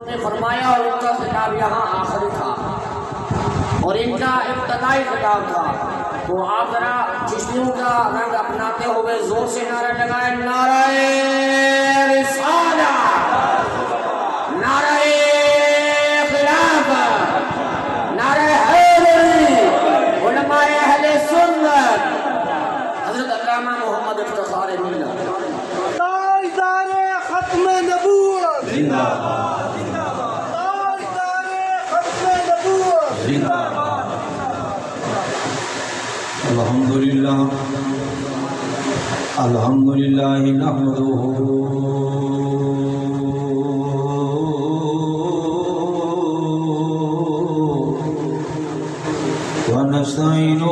نے فرمایا اور ان کا خطاب یہاں آخری تھا اور ان کا ابتدائی خطاب تھا. تو آپ ذرا چشتیوں کا رنگ اپناتے ہوئے زور سے نعرہ لگائیں. نعرہ رسالت، نعرہ خلافت، نعرہ حیدری، علماء اہل سنت، حضرت علامہ محمد افتخار ملت. تاجدار ختم نبوت زندہ باد، تاجدار ختم نبوت زندہ باد. الحمدللہ نحمدہ ونستعینہ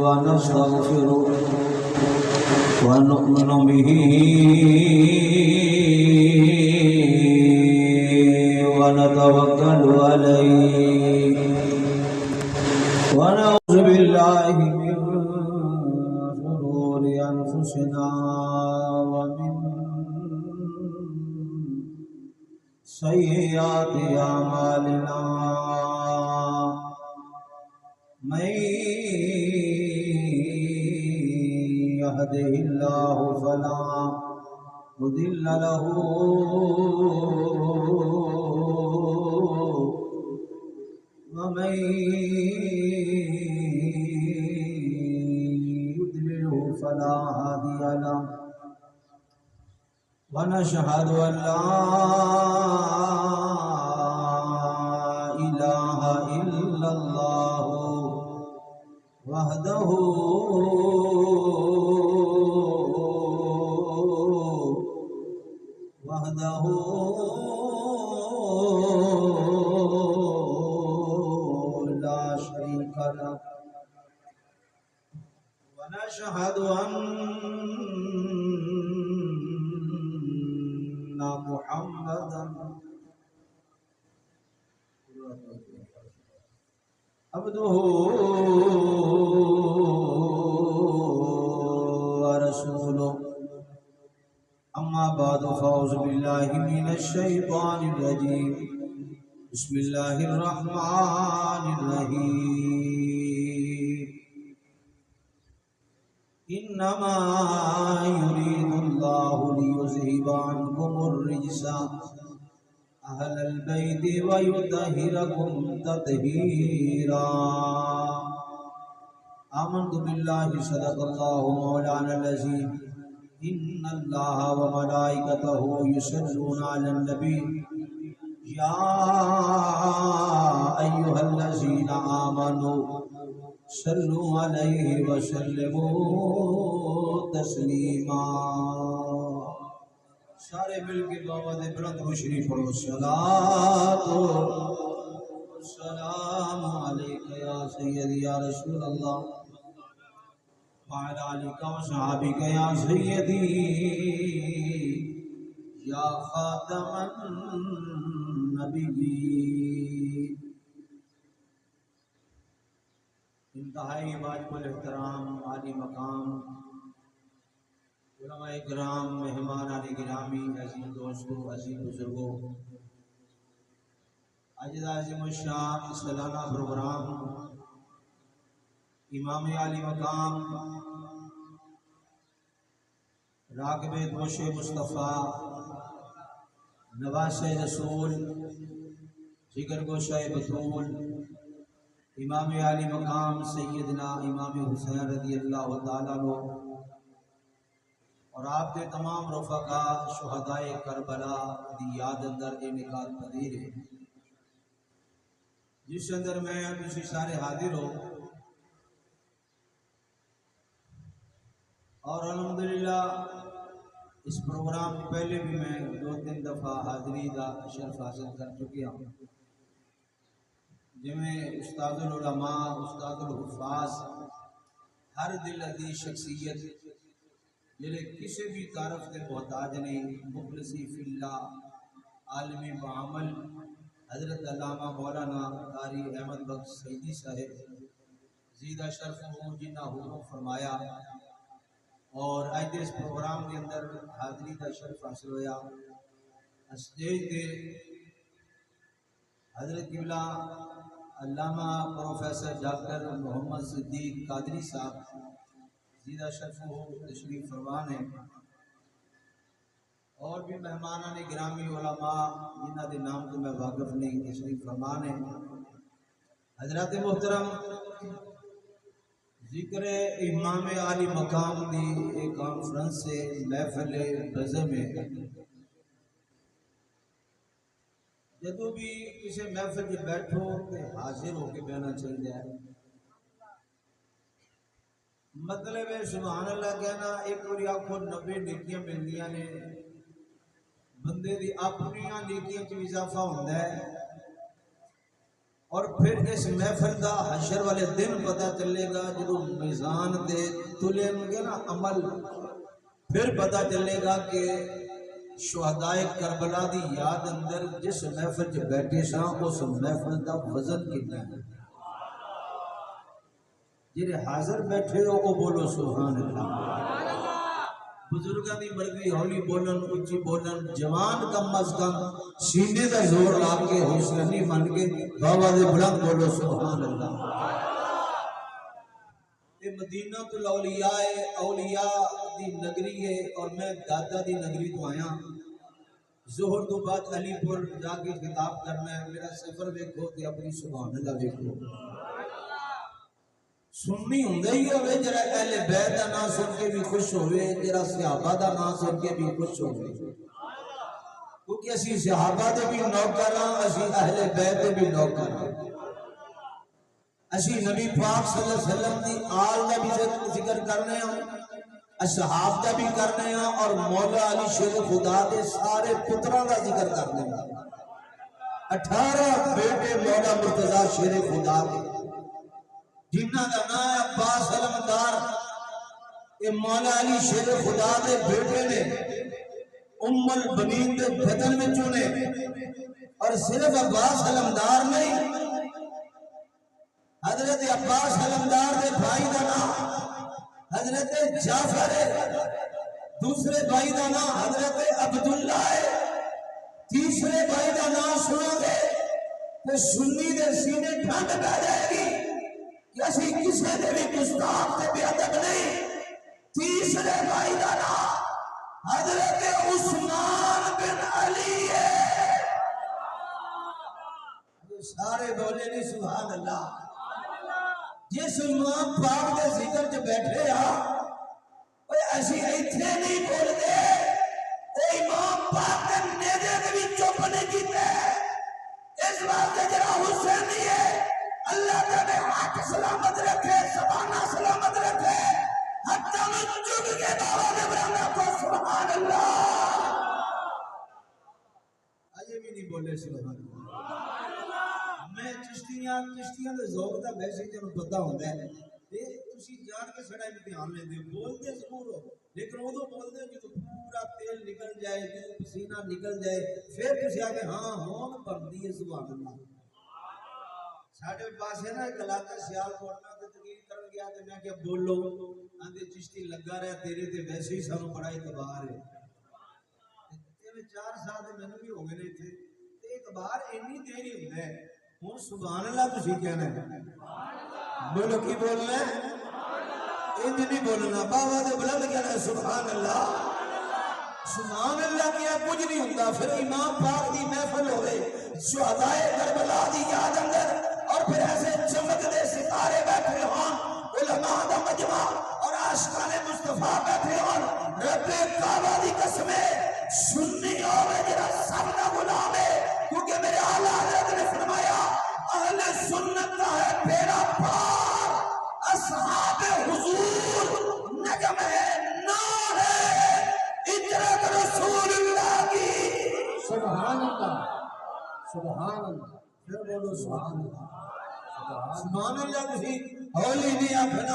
ونستغفرہ ونؤمن بہ ونتوکل علیہ ونعوذ باللہ من شرور انفسنا ومن سیئات اعمالنا من يهده الله فلا مضل له ومن يضلله فلا هادي له ونشهد أن لا إله إلا الله وحده لا شريك له ونشهد أن محمدا عبده ورسوله. أما بعد فأعوذ بالله من الشيطان الرجيم. بسم الله الرحمن الرحيم. إنما يريد الله ليذهب عنكم الرجس أهل البيت ويطهركم تطهيرا. آمنت بالله صدق الله مولانا العظيم. إن الله وملائكته يصلون على النبي يا أيها الذين آمنوا صلوا عليه وسلموا تسلیما. سارے مل کے بابا دے بلند و شریف پڑھو. الصلاۃ والسلام علیک یا سیدی یا رسول اللہ وعلی آلک و صحابک یا سیدی یا خاتم النبیین. انتہائی واجب الاحترام عالی مقام علماء کرام، مہمان علی گرامی، عزیز دوستو، عزیز بزرگوں، آج عظیم الشان سالانہ پروگرام امام علی مقام راغب دوش مصطفیٰ نواس رسول جگر گوشہ بطول امام علی مقام سیدنا امام حسین رضی اللہ تعالیٰ عنہ اور آپ کے تمام رفقا شہدائے کربلا دی یاد اندر انعقاد پذیر ہے، جس اندر میں تسی سارے حاضر ہو. اور الحمدللہ اس پروگرام پہلے بھی میں 2-3 دفعہ حاضری دا شرف حاصل کر چکیا ہوں، جن میں استاد العلماء، استاد الحفاظ، ہر دل عزیز شخصیت جلے کسی بھی تعارف کے محتاج نہیں، مخلصی فی اللہ، عالمی بعمل حضرت علامہ مولانا قاری احمد بخش سیدی صاحب زیدہ شرف ہوں جنہ حکم فرمایا اور اج اس پروگرام کے اندر حاضری کا شرف حاصل ہویا اسٹیج کے حضرت قبلہ علامہ پروفیسر ڈاکٹر محمد صدیق قادری صاحب زیدہ شرف ہو تشریف فرمان ہیں، اور بھی مہمانان گرامی علماء جنہ کے نام تو میں واقف نہیں تشریف فرمان ہیں۔ حضرات محترم، ذکر امام عالی مقام دی ایک کانفرنس سے محفل بزم ہے، جدو بھی کسی محفل کے بیٹھو تو حاضر ہو کے بہنا چاہیے۔ مطلب ہے سبحان اللہ کہنا، ایک باری آنکھوں 90 نیکیاں ملدیاں نے، بندے دی اپنیاں نیکیاں چ اضافہ ہوتا ہے، اور پھر اس محفل دا حشر والے دن پتہ چلے گا جدو میزان دے تلے گے نا عمل، پھر پتہ چلے گا کہ شہدائے کربلا دی یاد اندر جس محفل چ بیٹھے ساں اس محفل دا وزن کتنا ہے۔ جڑے حاضر بیٹھے ہو وہ بولو سبحان اللہ۔ بزرگاں دی مرضی ہولی بولن، اچھی بولن، جوان کم از کم سینے دا زور لا کے حوصلہ نہیں من کے بابا دے بلند بولو سبحان اللہ۔ یہ مدینہ الاولیاء اولیاء دی نگری ہے، اور میں دادا دی نگری تو آیا، ظہر تو بعد علی پور جا کے خطاب کرنا ہے، میرا سفر دیکھو تے اپنی سبحان اللہ دیکھو۔ سننی ہوندے ہی ہوئے جرا اہل بیت دا نام سن کے بھی خوش ہوئے، جرا صحابہ دا نام سن کے بھی خوش ہوئے، کیونکہ اسی صحابہ دے بھی نوکر ہاں، اسی اہل بیت دے بھی نوکر ہاں، اسی نبی پاک صلی اللہ علیہ وسلم دی آل دا بھی ذکر کرنے ہاں، اصحاب دا بھی کرنے ہاں، اور مولا علی شیر خدا دے سارے پتران دا ذکر کرنے ہاں۔ 18 بیٹے مولا مرتضی شیر خدا دے، جنہ کا نام ہے عباس علمدار، یہ مولا علی شیر خدا دے بیٹے نے، ام البنین دے بدن میں چنے، اور صرف عباس علمدار نہیں، حضرت عباس علمدار دے بھائی دا نام حضرت جعفر ہے، دوسرے بھائی دا نام حضرت عبداللہ ہے، تیسرے بھائی دا نام سنو گے تو سنی دے سینے ٹھنڈ پہ جائے گی کہ اسی کسی نے بھی گستاخ سے بے ادب نہیں۔ تیسرے بھائی دا نام حضرت عثمان بن علی ہے، سارے بولے نہیں سبحان اللہ۔ جس امام پاک دے ذکر چ بیٹھے ایسی ایتھے نہیں بول دے، وہ امام پاک دے نیدے کے بھی چپ نہیں کیتے، اس واسطے جرا حسینی ہے، اللہ تعالی حق سلامت رکھے، زبانہ سلامت رکھے، حتیٰ میں چک کے بابا نے برانا کو سبحان اللہ۔ آجے بھی نہیں بولے سبحان اللہ۔ میں چشتیاں دے ذوق دا ویسے جنہوں پتہ ہوتا ہے، تسی جان کے سڑا امتحان لیں دے، بولتے ضرور ہو، لیکن وہ تو بولتے ہیں کہ پورا تیل نکل جائے، پسینہ نکل جائے، پھر تسی آگے ہاں ہون بندی ہے سبحان اللہ۔ ساڑھے پاس ہے نا ایک علاقہ سیال کوٹنا تے تقریر کرن گیا تے میں کیا بولو، آندے چشتی لگا رہا تیرے تے ویسے ہی سانوں بڑا اعتبار ہے۔ تیرے 4 سال دے میں بھی ہو گئے تھے، تے اعتبار اتنی دیر ہی ہوتا ہے۔ ہوں سبحان اللہ تسی کہنا ہے، بولو کی بولنا ہے، انج نہیں بولنا، بابا دے بلند کہنا ہے سبحان اللہ۔ سبحان اللہ کیا کچھ نہیں ہوتا، پھر امام پاک دی محفل ہوئے، شہدائے کربلا دی یاد اندر، اور پھر ایسے چمک دے ستارے بیٹھے ہون، علماء دا مجمع اور عاشقان مصطفیٰ بیٹھے ہون، رب کعبہ دی قسمیں سنی ہوئے جرا سب دا غلام ہے، کیونکہ میرے اعلیٰ حضرت نے فرمایا اہل سنت کا ہے پیڑا پار، اصحاب حضور نجم ہے نور ہے، اجرت رسول اللہ کی سبحان اللہ سبحان اللہ۔ پھر بولو سبحان اللہ سبحان اللہ۔ کسی ہولی نہیں آکھنا،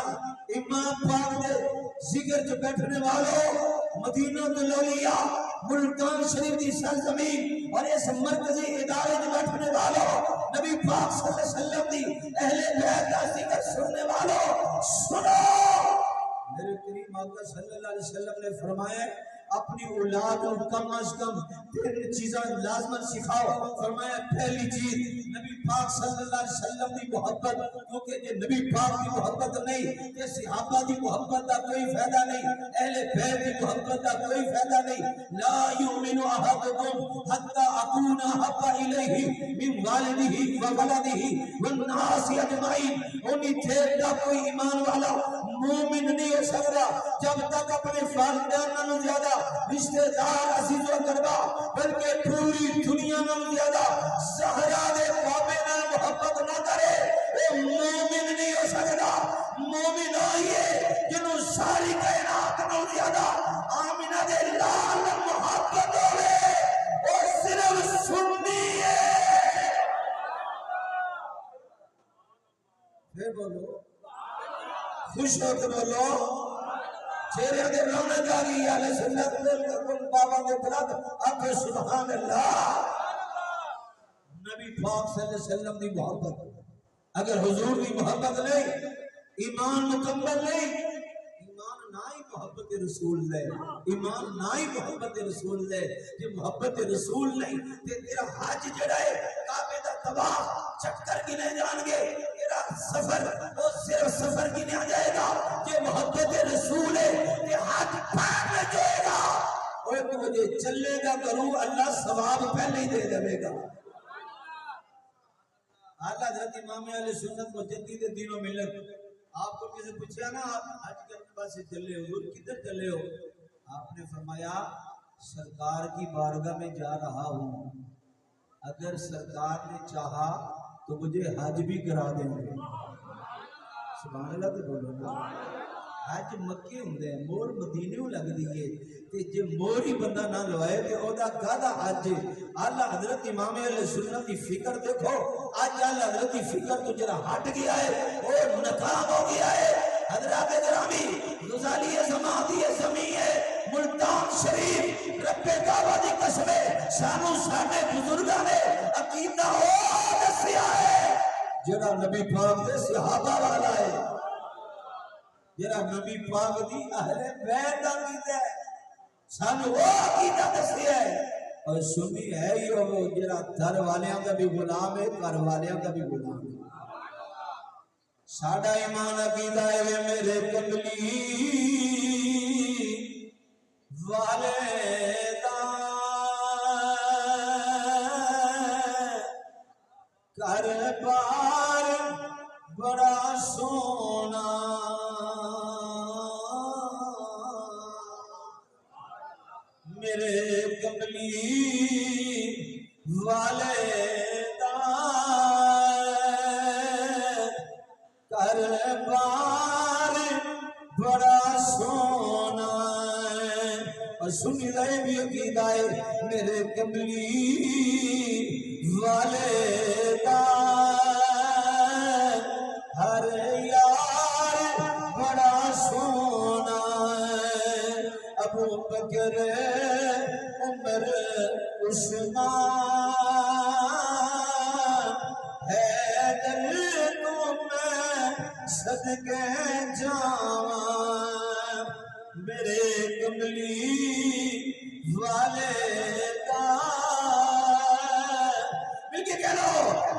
امام پاک دے ذکر جو بیٹھنے والوں، مدینہ الاولیاء ملتان شریف دی سرزمین اور اس مرکزی ادارے جو بیٹھنے والوں، نبی پاک صلی اللہ علیہ وسلم دی اہل بیت دا ذکر سننے والوں، سنو میرے کریم آقا صلی اللہ علیہ وسلم نے فرمایا اپنی اولاد کو کم از کم 3 چیزاں لازمن سکھاؤ. فرمایا پہلی چیز نبی پاک صلی اللہ علیہ وسلم کی محبت, کیونکہ یہ نبی پاک کی محبت نہیں, یہ صحابہ کی محبت کا کوئی فائدہ نہیں, اہل بیت کی محبت کا کوئی فائدہ نہیں. لا یؤمن احدکم حتی اکون احب الیہ من والدہ وولدہ والناس اجمعین. انہی دیر کا کوئی ایمان والا مومن نہیں ہو سکتا جب تک اپنے والدین نالوں زیادہ رشتہ دار عزیز و اقربا بلکہ پوری دنیا نالوں زیادہ زہرا دے بابے نال محبت نہ کرے, وہ مومن نہیں ہو سکتا. مومن ہوئیے جنہوں ساری کائنات نالوں زیادہ آمینہ دے لال محبت ہوئے, اور صرف سننی ہے. پھر بولو خوش ہو کے بولو, چہرے دے رونق آ گئی. اہل سنت بالکل بابا دے بلند آکھو سبحان اللہ. نبی پاک صلی اللہ علیہ وسلم دی محبت, اگر حضور دی محبت نہیں, ایمان مکمل نہیں, ایمان نہ ہی محبت رسول لے, ایمان نہ ہی محبت رسول لے. کہ محبت رسول نہیں تے تیرا حج جڑا ہے کعبے دا طواف چکر گنے جان گے, تیرا سفر وہ صرف سفر گنے جائے گا. کہ محبت رسول ہے کہ حج پاک میں جائے گا. اور ایک وجہ چلے گا کروں اللہ ثواب پہلے ہی دے دے گا. اعلیٰ حضرت امام اہل سنت مجدد دین و ملت, آپ کو کسی پوچھا نا آپ حج کرنے پاس سے چلے ہو, حضور کدھر چلے ہو؟ آپ نے فرمایا سرکار کی بارگاہ میں جا رہا ہوں, اگر سرکار نے چاہا تو مجھے حج بھی کرا دیں گے. سبحان اللہ تو بولو نا. حج مکے ہوندے ہیں, مور مدینے لگ دیئے, تے جے مور ہی بندہ نہ لوائے تے او دا گادا حج. اعلیٰ حضرت امام علیہ سنت کی فکر دیکھو, آج اعلیٰ حضرت کی فکر تو جرا ہٹ گیا ہے اور ناکام ہو گیا ہے. حضرات گرامی غزالی زمادی زمین ہے ملتان شریف رب کعبہ دی قسم ہے, سانو ساڈے بزرگاں نے عقیدہ او دسیا ہے جڑا نبی پاک دے صحابہ والا ہے, جڑا نبی پاک دی اہل بیت دا عقیدہ ہے, سانو وہ عقیدہ دسیا ہے. اور سنی ہے ہی وہ جڑا در والیاں دا بھی غلام ہے, گھر والیاں دا بھی غلام ہے. ساڈا ایمان عقیدہ ہے وے میرے کملی والے دا گھر بار بڑا سونا, میرے کملی والے دا گھر بار بڑا سونا. اور سنی رہے بھی عقیدہ ہے میرے کملی والے دا ہر یار بڑا سونا. ابو بکر عمر عثمان حیدر تو میں صدقے جاواں, میرے کملی والے دا مل کے کہہ لو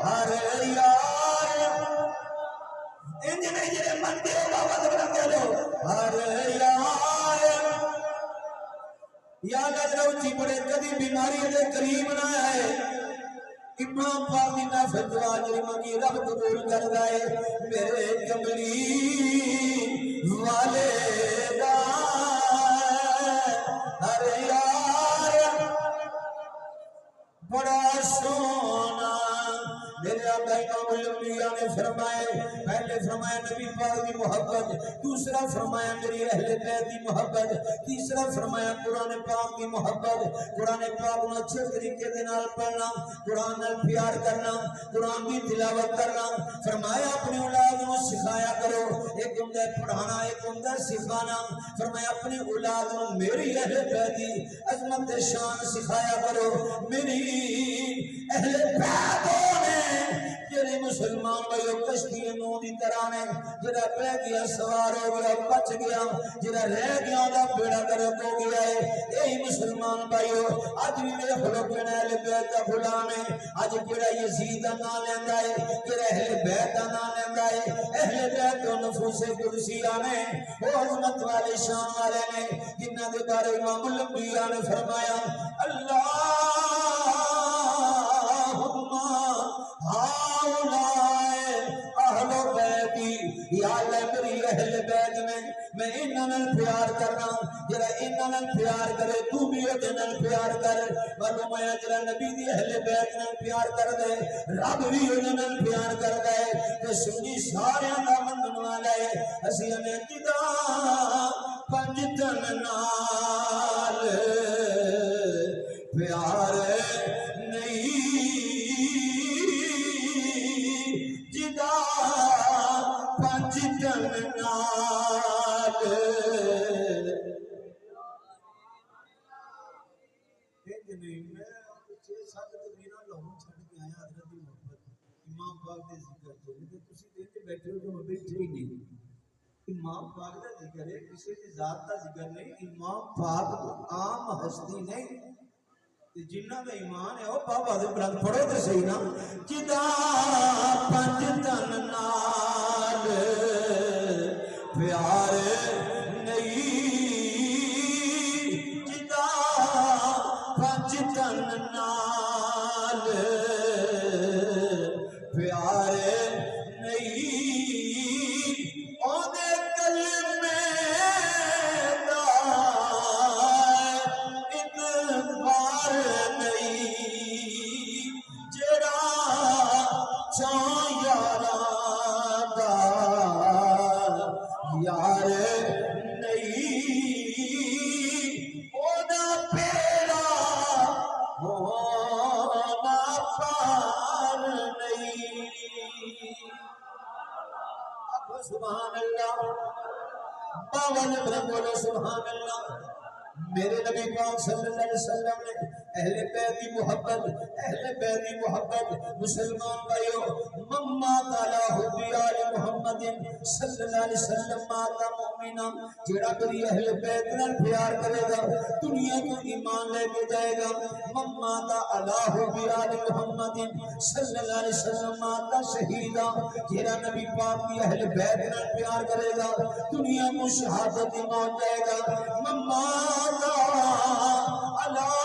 ہر یار انج نہیں جڑے منتے ہو بابا تو کہہ لو ہر یار. یا نظر اچھی پڑے کدی بیماری دے قریب نہ ہے. امام پاک دی محفل دعا جڑی منگی رب قبول کردا ہے میرے کملی والے دا ہر یار بڑا سونا. میرے آقا امام الانبیاء نے فرمائے, پہلے فرمایا نبی پاک کی محبت, دوسرا فرمایا میری اہل بیت کی محبت, تیسرا فرمایا قرآن پاک کی محبت. قرآن پاک کو اچھے طریقے دے نال پڑھنا, قرآن نال پیار کرنا, قرآن کی تلاوت کرنا. فرمایا اپنی اولاد کو سکھایا کرو, ایک ہوندا ہے پڑھانا, ایک ہوندا ہے سکھانا. فرمایا اپنی اولاد کو میری اہل بیت کی عظمت شان سکھایا کرو. میری اہل بیت نے جڑے مسلمان بھائیو کشتی نو دی طرح نے جڑا بہ گیا سوار ہو گیا بچ گیا جڑا رہ گیا دا بیڑا گرک ہو گیا ہے یہی مسلمان بھائیو اج بھی میرے خلق بن اہل بیت دا غلام ہے اج جڑا یزید دا نام لیندا ہے جڑا اہل بیت دا نام لیندا ہے اہل بیت تو نفوس قدسی نے وہ عظمت والے شان والے نے جنہاں دے بارے امام الانبیاء نے فرمایا اہل بیتی یا اللہ میری اہل بیت میں انہاں نال پیار کرنا جڑا انہاں نال پیار کرے تو بھی اودے نال پیار کر معلوم ہے جڑا نبی دی اہل بیت نال پیار کر دے رب بھی اودے نال پیار کردا ہے تے سنی سارے دا منن والا ہے اسی ہمیں جدا پنج تن نال پیار نہیں جدا پنج تن نال نہیں میں 6-7 تقریرا لاہور چھڈ کے آیا حضرت دی محبت امام پاک دے ذکر تو تے تسی تے بیٹھے ہو جو بیٹھے ہی نہیں امام پاک دا ذکر ہے کسی دی ذات دا ذکر نہیں امام پاک تو عام ہستی نہیں جنہ دا ایمان ہے وہ بابا دے بلند پڑھو تے صحیح نا جدا پنج تن نال پیار نہیں جدا پنج تن نال پیار نہیں او دے کلمے دا اتبار نہیں جڑا چاں یاراں دا یار نہیں او دا پیڑا ہونا پار نہیں اب سبحان اللہ باون بولو سبحان اللہ میرے نبی پاک صلی اللہ علیہ وسلم نے اہل بیت کی محبت مسلمان بھائیو مما تعالی حبی آل محمد صلی اللہ علیہ وسلم ماتا مومنہ جڑا کری اہل بیت نال پیار کرے گا دنیا کو ایمان لے کے جائے گا مما تعالی حبی آل محمد صلی اللہ علیہ وسلم ماتا شہیدہ جڑا نبی پاک کی اہل بیت نال پیار کرے گا دنیا کو شہادت ایمان جائے گا مما اللہ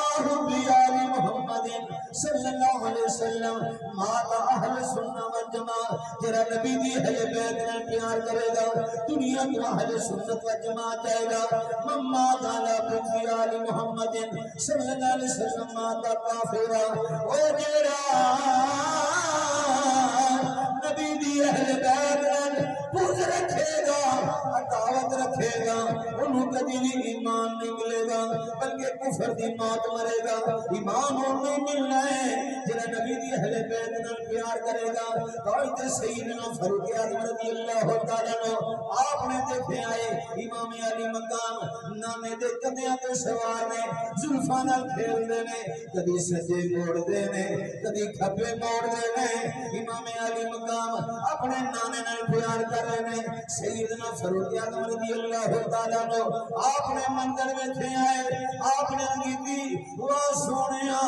بیال محمد صلی اللہ علیہ وسلم ماتا اہل سنہ والجماعت جرا نبی دی اہل بیت نال پیار کرے گا دنیا کو اہل سنت والجماعت جائے گا مما تعالی بیال محمد صلی اللہ علیہ وسلم ماتا کافرہ او جرا نبی دی اہل بیت نال بغض رکھے گا عداوت رکھے گا انہوں کبھی بھی ایمان نہیں ملے گا بلکہ کفر دی موت مرے گا ایمان نہیں ملنا ہے جنہیں نبی دی اہل بیت نال پیار کرے گا قائد سیدنا فاروق اعظم رضی اللہ تعالیٰ عنہ آپ نے دیکھے آئے امام علی مقام نامے دے کدیاں تے سوار نے زلفاں نال کھیل دے نے کدی سجے موڑ دے نے کدی کھبے موڑ دے نے امام علی مقام اپنے نانے نال پیار کر رہے نے سیدنا فاروق اعظم رضی اللہ تعالیٰ عنہ آپ نے منظر بیٹھے آئے آپ نے انگیتی وہ سونیا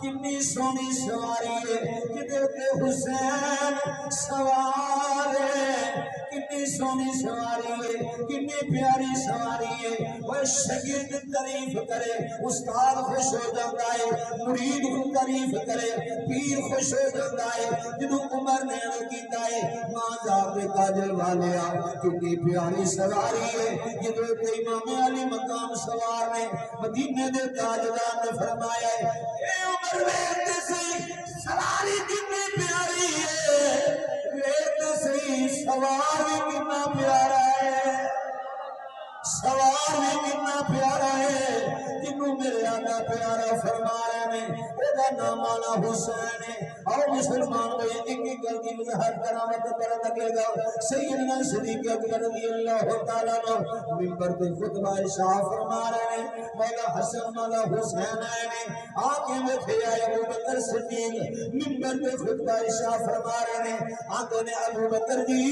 کنی سونی سواری ہے کدے تے حسین سوار ہے کنی سونی سواری ہے کنی پیاری سواری ہے وہ شگرد تعریف کرے استاد خوش ہو جاتا ہے مرید کو تعریف کرے پیر خوش ہو جاتا ہے جنہوں عمر نے کیتا ہے ماں جاب کاجل والے آ کنی پیاری سواری ہے جنہوں تے امام علی مقام سوار نے مدینے دے تاجدار نے فرمایا ہے اے عمر ویت سی سواری کنی پیاری ہے ویت سی سوار بھی کتنا پیارا ہے سوار بھی کتنا پیارا ہے جنہوں میرے آقا پیارا فرما رہے ہیں دا نام والا حسین ہے اور مسلمان کو ایک ایک کر دی مجھے ہر طرح مدد کرنے لگے گا سیدنا صدیق اکبر رضی اللہ تعالیٰ عنہ منبر پہ خطبہ ارشاد فرما رہے ہیں مولا حسن مولا حسین نے آنکھیں میں کھیا ابو بکر صدیق منبر پہ خطبہ ارشاد فرما رہے ہیں آنکھوں نے ابو بکر جی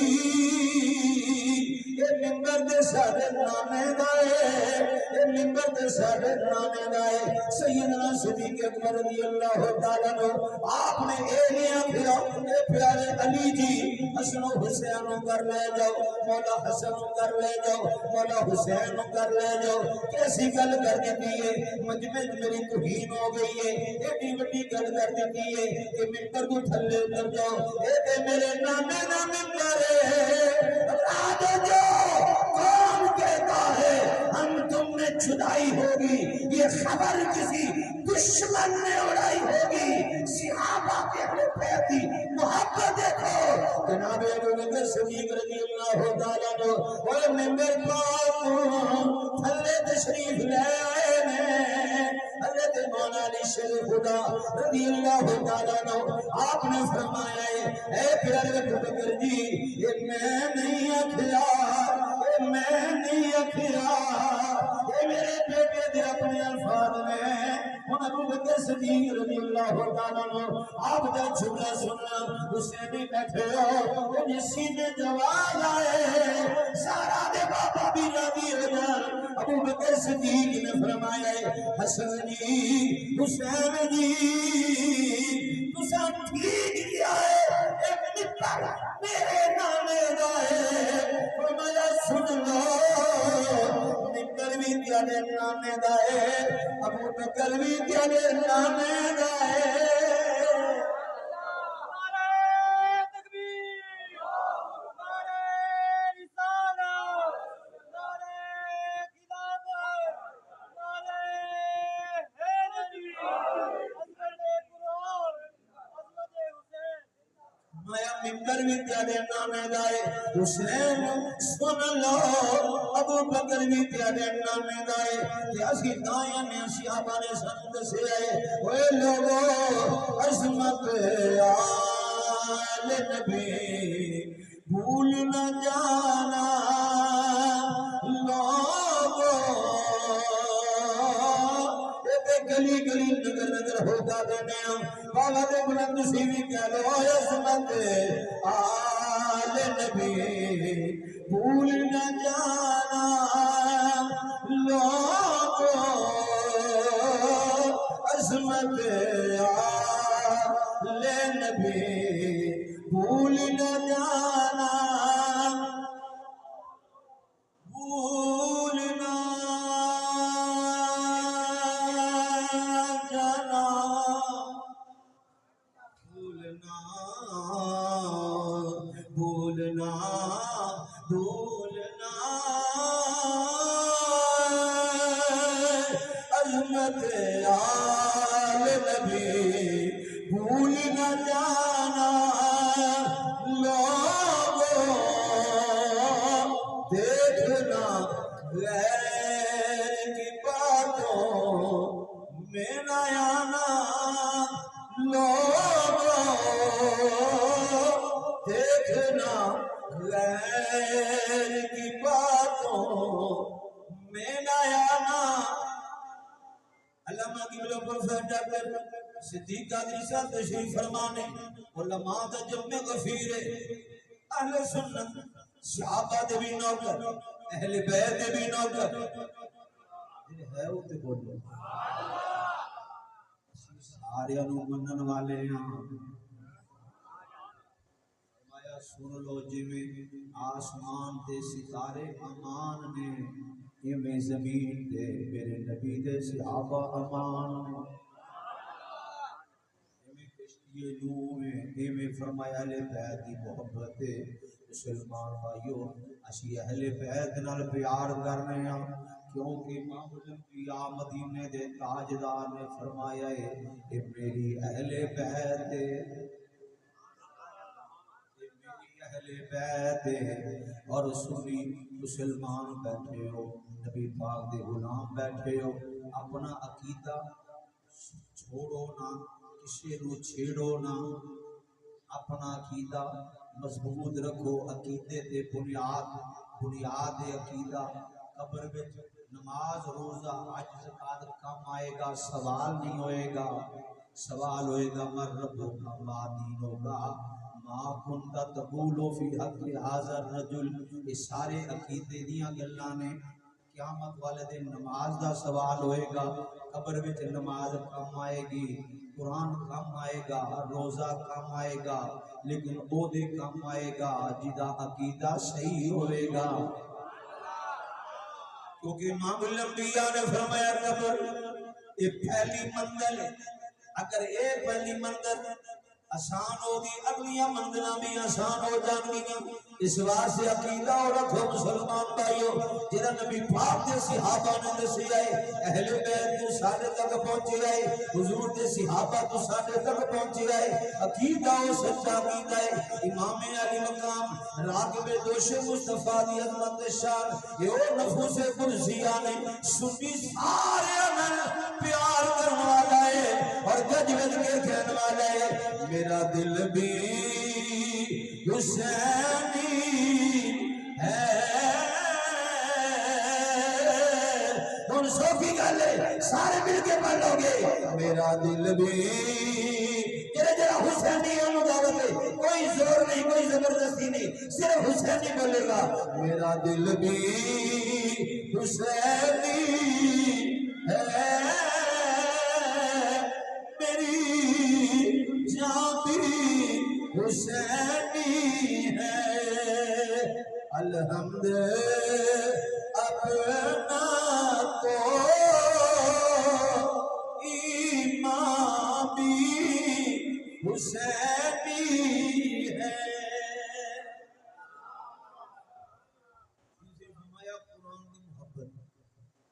یہ منبر دے سارے نامے دائے یہ منبر دے سارے نامے دائے سیدنا صدیق اکبر رضی اللہ تعالیٰ عنہ آپ نے ایلیاں پھرا اے پیارے علی جی حسن و حسین کر لے جاؤ مولا حسن کر لے جاؤ مولا حسین کر لے جاؤ کیسی گل کر دیتی ہے مجمع میری توہین ہو گئی ہے ایڈی بڑی گل کر دیتی ہے کہ منبر کو تھلے اتر جاؤ اے دے میرے نامے نہ منبر ہے رات جو کون کہتا ہے ہم تم نے چھدائی ہوگی یہ خبر کسی دشمن نے اڑائی ہوگی صحابہ کے اہل بیت کی محبت دیکھو جناب ابو بکر صدیق رضی اللہ تعالیٰ عنہ وہ منبر پاک تھلے تشریف لے آئے ہیں حضرت مولا علی شیر خدا رضی اللہ تعالیٰ عنہ آپ نے فرمایا ہے اے پیارے ابو بکر جی یہ میں نہیں اکھیا یہ میں نہیں اکھیا یہ میرے بیٹے دے اپنے الفاظ میں ان ابو بکر صدیق رضی اللہ تعالیٰ عنہ آپ دا جملہ سننا اسے بھی بیٹھے ہو ان سینے جواب آئے سارا دے بابا بھی راضی ہو جان ابو بکر صدیق نے فرمایا حسن جی حسین جی تساں ٹھیک کیا ہے ایک نکر میرے نانے دائے فرمایا سن لو نکر بھی تیارے نانے دائے ابو بکر بھی تیارے نانے دائے منبر بھی تیارے نامے دائے حسین سن لو ابو بکر بھی تیارے نامے دائے تیاسی دائیں میں صحابہ نے سند سے آئے اے لوگو عظمت آل نبی بھول نہ جانا لوگو گلی گلی نگر نگر ہوتا دینے بابا دے بلند سیوی کیا لو عظمت آل نبی بھول نہ جانا لوگو عظمت آل نبی بھول نہ جانا بھول نہ بھولنا بھولنا عظمت آل نبی بھول نہ جانا لوگوں دیکھنا غیر کی باتوں میں نہ آنا لوگوں دیکھنا غیر کی باتوں میں نہ آنا علامہ قبلہ پروفیسر ڈاکٹر صدیق قادری صاحب تشریف فرمانے علماء دا جمع غفیر ہے اہل سنت صحابہ دے بھی نوکر اہل بیت دے بھی نوکر ہے وہ تے بولو سارے انو منن والے ہیں فرمایا سن لو جی میں آسمان تے ستارے امان نے یہ میں زمین دے میرے نبی دے صحابہ امان میں کشتی نوح میں یہ میں فرمایا اہل بیت دی محبت مسلمان بھائیو اسی اہل بیت نال پیار کرنے ہیں کیونکہ امام الانبیاء مدینے دے تاجدار نے فرمایا ہے کہ میری اہل بیت اہل بیت اور سنی مسلمان بیٹھے ہو نبی پاک دے غلام بیٹھے ہو اپنا عقیدہ چھوڑو نہ کسی نو چھیڑو نہ، اپنا عقیدہ مضبوط رکھو، عقیدے تے بنیاد عقیدہ، قبر وچ نماز روزہ حج زکات کم آئے گا، سوال نہیں ہوئے گا، سوال ہوئے گا من ربک ما دینک ما کنت تقول فی حق ھذا الرجل۔ یہ سارے عقیدے دیاں گلاں نے۔ قیامت والے دن نماز دا سوال ہوئے گا، قبر وچ نماز کم آئے گی، قرآن کم آئے گا، روزہ کم آئے گا، لیکن او دے کم آئے گا جدا عقیدہ صحیح ہوئے گا۔ کیونکہ امام الانبیاء نے فرمایا قبر یہ پہلی منزل ہے، اگر اے پہلی منزل آسان ہوگی اگلیاں منزلیں بھی آسان ہو جان گی۔ اس واسطے عقیدہ اور رکھو مسلمان بھائیو، جڑا نبی پاک دے صحابہ نے دسی آئے، اہل بیت تو ساڈے تک پہنچے آئے، حضور دے صحابہ تو ساڈے تک پہنچے آئے، عقیدہ و سچا عقیدہ ہے۔ امام علی مقام راغب دوش مصطفیٰ دی عظمت شان یہ او نفوس قدسیہ نے سنی سارے من پیار کرنے والا ہے اور گج گج کے کہنے والا ہے میرا دل بھی حسینی ہے۔ ہن صوفی گل سارے مل کے پڑھ لو گے میرا دل بھی جڑا حسینی ہے، کوئی زور نہیں کوئی زبردستی نہیں، صرف حسینی بولے گا میرا دل بھی حسینی ہے، میری جان بھی حسینی ہے، الحمد اپنا تو ایمان بھی حسینی ہے۔ فرمایا قرآن کی محبت،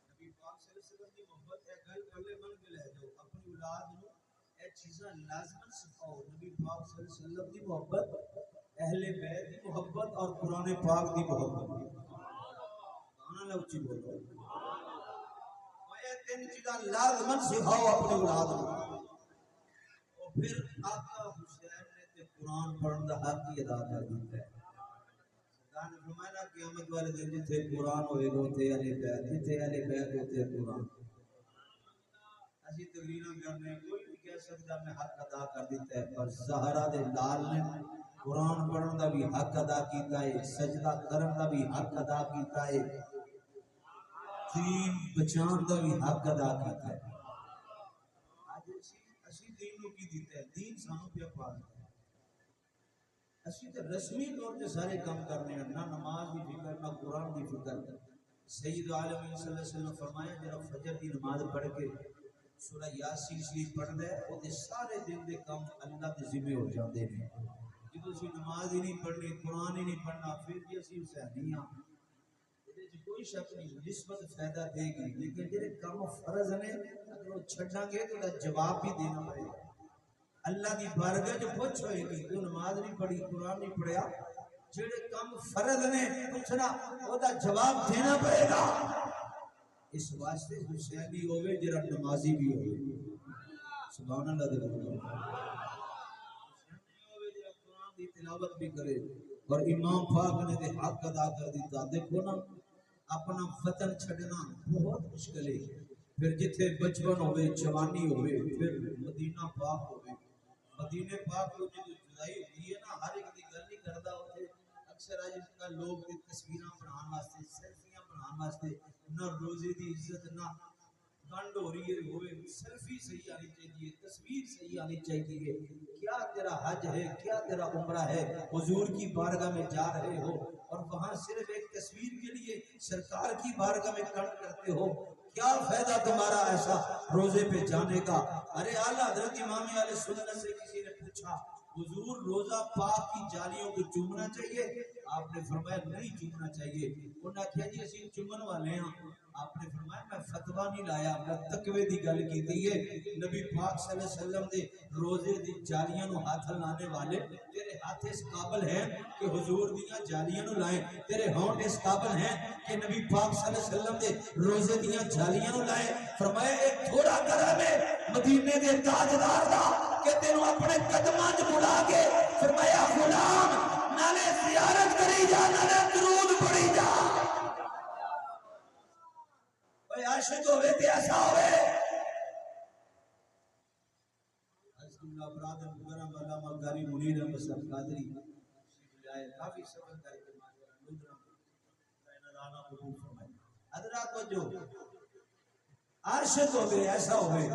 نبی پاک صلی اللہ علیہ وسلم کی محبت ہے، گل گلے من کے لے جاؤ، اپنی اولاد نو اے چیزاں لازماً سکھاؤ۔ نبی پاک صلی اللہ علیہ وسلم کی محبت، اہل بیت کی محبت اور قرآن پاک کی محبت۔ گانا نہ اچھی بولو، یہ تین چیزاں لازماً سکھاؤ اپنی اولاد نو۔ پھر آقا حسین نے تے قرآن پڑھن دا حق ہی ادا کر دیتا ہے۔ سرکار نے فرمایا قیامت والے دن جتھے قرآن ہوئے گا تے اہل بیت، جتھے اہل بیت ہوتے قرآن۔ اسی تقریراں کرنے کوئی نہیں کہہ سکتا میں حق ادا کر دیتا ہے، پر زہرا دے لال نے قرآن پڑھن دا بھی حق ادا کیتا ہے، سجدہ کرن دا بھی حق ادا کیتا ہے، دین بچان دا بھی حق ادا کیتا ہے۔ اسی دین نو کی دیتا ہے، دین سانو پہ پال ہے۔ اسی تے رسمی طور تے سارے کام کرنے ہیں، نہ نماز دی فکر نہ قرآن دی فکر۔ سید عالمین صلی اللہ علیہ وسلم فرمایا جڑا فجر دی نماز پڑھ کے سورہ یاسین شریف پڑھدا ہے او دے سارے دن دے کام اللہ دے ذمہ ہو جاندے ہیں۔ جدوں اسی نماز ہی نہیں پڑھنی، قرآن ہی نہیں پڑھنا، پھر جی اسی حسینی ہاں، کوئی شک نہیں نسبت فائدہ دے گی، لیکن جڑے کام فرض نے اگر وہ چھڑاں گے تو جواب بھی دینا پڑے گا۔ اللہ کی بارگاہ جو پوچھ ہوئے گی تو نماز نہیں پڑھی، قرآن نہیں پڑھیا، جڑے کام فرض نے پوچھنا وہ دا جواب دینا پڑے گا۔ اس واسطے حسینی ہوئے جڑا نمازی بھی ہوئے، سبحان اللہ دے حسینی ہوئے جڑا قرآن دی تلاوت بھی کرے، اور امام پاک نے دے حق ادا کر دیتا۔ دیکھو نا اپنا وطن چھڑنا بہت مشکل ہے، پھر جتھے بچپن ہوئے جوانی ہوئے پھر مدینہ پاک ہوئے، مدینہ پاک کو جو جدائی ہوئی ہے نا ہر ایک دی گل نہیں کردا ہوتے، اکثر آج اس کا لوگ دی تصویراں بنان واسطے سیلفیاں بنان واسطے نہ روزے دی عزت نہ گنڈ ہو رہی ہے ہوئے، سیلفی صحیح آنی چاہیے، تصویر صحیح آنی چاہیے، کیا تیرا حج ہے کیا تیرا عمرہ ہے، حضور کی بارگاہ میں جا رہے ہو اور وہاں صرف ایک تصویر کے لیے سرکار کی بارگاہ میں کنڈ کرتے ہو، کیا فائدہ تمہارا ایسا روزے پہ جانے کا۔ ارے اعلیٰ حضرت امام علیہ سنت سے کسی نے پوچھا حضور روزہ پاک کی جالیوں کو چومنا چاہیے؟ آپ نے فرمایا نہیں چومنا چاہیے۔ انہوں نے کہا جی اسی چومن والے ہیں، آپ نے فرمایا میں فتویٰ نہیں لایا، میں تقوی دی گل کیتی ہے۔ نبی پاک صلی اللہ علیہ وسلم دے روزے دی جالیاں نو ہاتھ لانے والے تیرے ہاتھ اس قابل ہیں کہ حضور دیاں جالیاں نو لائیں، تیرے ہونٹ اس قابل ہیں کہ نبی پاک صلی اللہ علیہ وسلم دے روزے دیاں جالیاں نو لائیں۔ فرمایا ایک تھوڑا کرم ہے مدینے دے تاجدار دا کہ تینوں اپنے قدماں چ بلا کے فرمایا غلام نالے زیارت کری جا نالے درود پڑھی جا اوے عاشق ہوے تے ایسا ہوے اللہ برادر مکرم علامہ قاری منیر احمد صاحب قادری کافی سفر کر کے نذرانہ قبول فرمائے حضرات وجو عاشق ہوے ایسا ہوے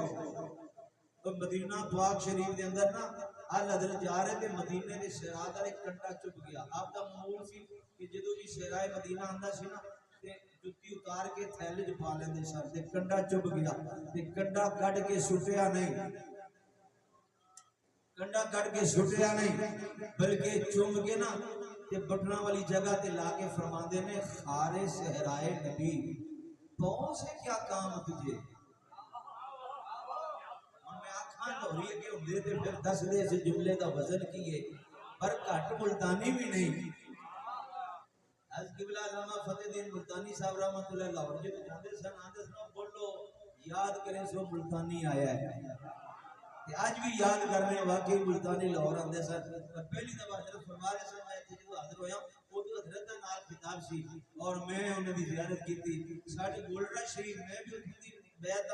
تو مدینہ پاک شریف دے اندر نا ال حضرت جا رہے تھے مدینے دے صراط والے کنڈا چپ گیا آپ دا معمول سی کہ جدوں بھی شہرائے مدینہ آندا سی نا تے جُتی اتار کے تھیلے وچ پا لیندے سن تے کنڈا چپ گیا تے کنڈا کڈ کے سٹیا نہیں کنڈا کٹ کے سٹیا نہیں بلکہ چوم کے نا تے بٹنا والی جگہ تے لا کے فرماندے نے خارے صحرائے نبی پاؤں سے کیا کام تجھے میں آنکھاں دھوری ہے کہ ہوندے تے پھر دس دے اس جملے دا وزن کی ہے پر گھٹ ملتانی بھی نہیں از قبلہ علامہ فتح دین ملتانی صاحب رحمۃ اللہ لاہور جب جاندے سن آندے سن بولو یاد کریں سو ملتانی آیا ہے آج بھی یاد کرنے واقعی ملتانی لاہور آندے سن پہلی دفعہ حضرت فرما رہے سن میں تجھے حاضر ہویا وہ تو حضرت دا نال خطاب سی اور میں انہوں دی زیارت کی تھی ساڑھے گولڈا شریف میں بھی اتنی دی بیعت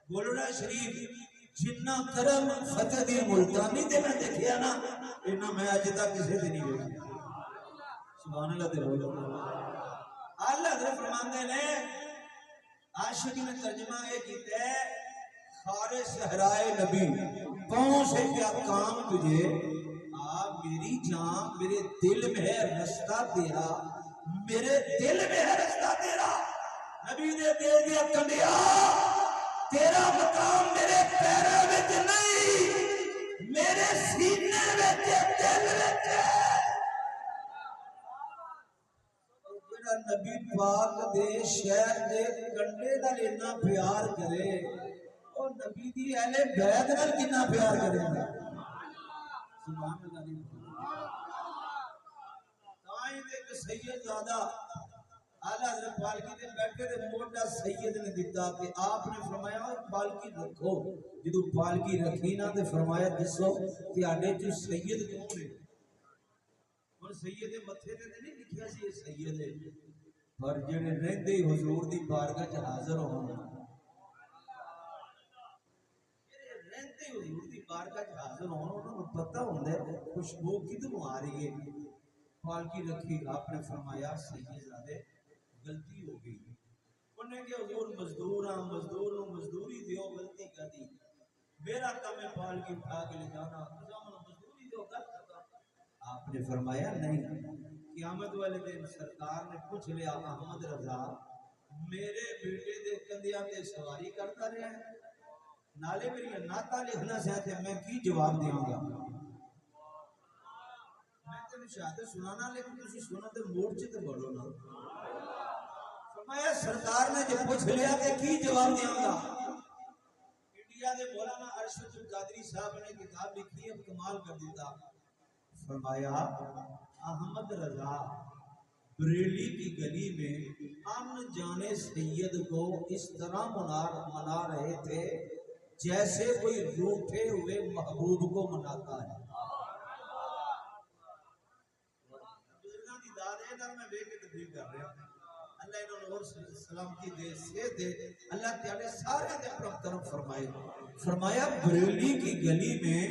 گولڈا شریف جنہ کرم فتح دی ملتانی دے میں دیکھیا نا انہاں میں آج تک کسے دی نہیں دیکھیا سبحان اللہ تے بولو اللہ حضرت فرماندے نے عاشق نے ترجمہ یہ کیتا ہے خارے صحرائے نبی پاؤں سے کیا کام تجھے آپ میری جان میرے دل میں ہے رشتہ تیرا میرے دل میں ہے رشتہ تیرا نبی نے دے دیا کنڈیا تیرا مقام میرے پیروں میں نہیں میرے سینے میں دل میں نبی پاک دے شہر دے کنڈے دا لینا پیار کرے اور نبی دی اہل بیت نال کتنا پیار کرے گا سبحان اللہ تائیں ایک سید زادہ اعلی حضرت پالکی دے بیٹھے تے موٹا سید نے دیتا کہ آپ نے فرمایا پالکی رکھو جدوں پالکی رکھی نا تے فرمایا دسو تہاڈے چ سید کون ہے اور سید متھے تے نہیں لکھیا سی یہ سید ہے پر جڑے رہندے حضور دی بارگاہ چ حاضر ہون رہندے حضور دی بارگاہ چ حاضر ہون انہاں نوں پتہ ہوندا ہے خوشبو کدھروں آ رہی ہے پالکی رکھی آپ نے فرمایا سید زادے غلطی ہو گئی انہیں کہ حضور مزدور ہاں مزدور نوں مزدوری دیو غلطی کدی میرا کام ہے پالکی اٹھا کے لے جانا مزدوری دیو کر آپ نے فرمایا نہیں قیامت والے دن سرکار نے پوچھ لیا احمد رضا میرے بیٹے دے کندھیاں تے سواری کرتا رہا ہے نالے میری نعتاں لکھنا چاہتے ہیں میں کی جواب دیاں گا میں تے شہادت سنانا لیکن تسی سنو تے موڑ چ تے بولو نا فرمایا سرکار نے جب پوچھ لیا کہ کی جواب دیاں گا انڈیا دے مولانا ارشد القادری صاحب نے کتاب لکھی ہے کمال کر دیتا فرمایا احمد رضا بریلی کی گلی میں ان جانے سید کو اس طرح منا رہے تھے جیسے کوئی روٹھے ہوئے محبوب کو مناتا ہے بزرگاں دی داد ہے نا میں دیکھ کے تقریر کر رہا ہوں اللہ انہوں نے اور سلامتی دے سے دے اللہ تعالی سارے دے اپنا طرف فرمایا بریلی کی گلی میں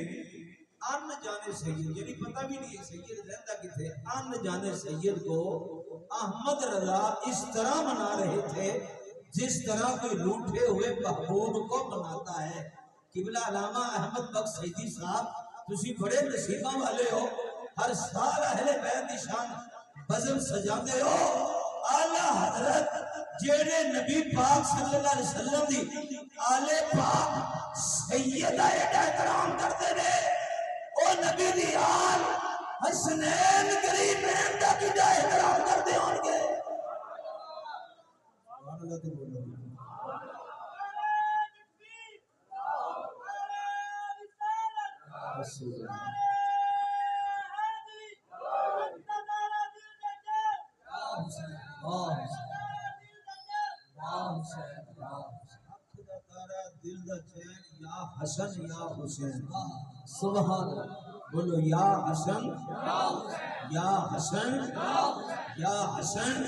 ان جانے سید یعنی پتہ بھی نہیں ہے سید رہتا کتنے ان جانے سید کو احمد رضا اس طرح منا رہے تھے جس طرح کوئی روٹھے ہوئے محبوب کو مناتا ہے قبلہ علامہ احمد بخش سیدی صاحب تسی بڑے نصیبہ والے ہو ہر سال اہل بیت دی شان بزم سجاتے ہو اعلی حضرت جیڑے نبی پاک صلی اللہ علیہ وسلم دی آل پاک سیدہ احترام کرتے رہے او نبی دی آل حسنین قریبین دا کی جا احترام کرتے ہوں گے سبحان اللہ تے بولو رسول اللہ دل دا چین یا حسن یا حسین سبحان اللہ بولو یا حسن یا حسن یا حسن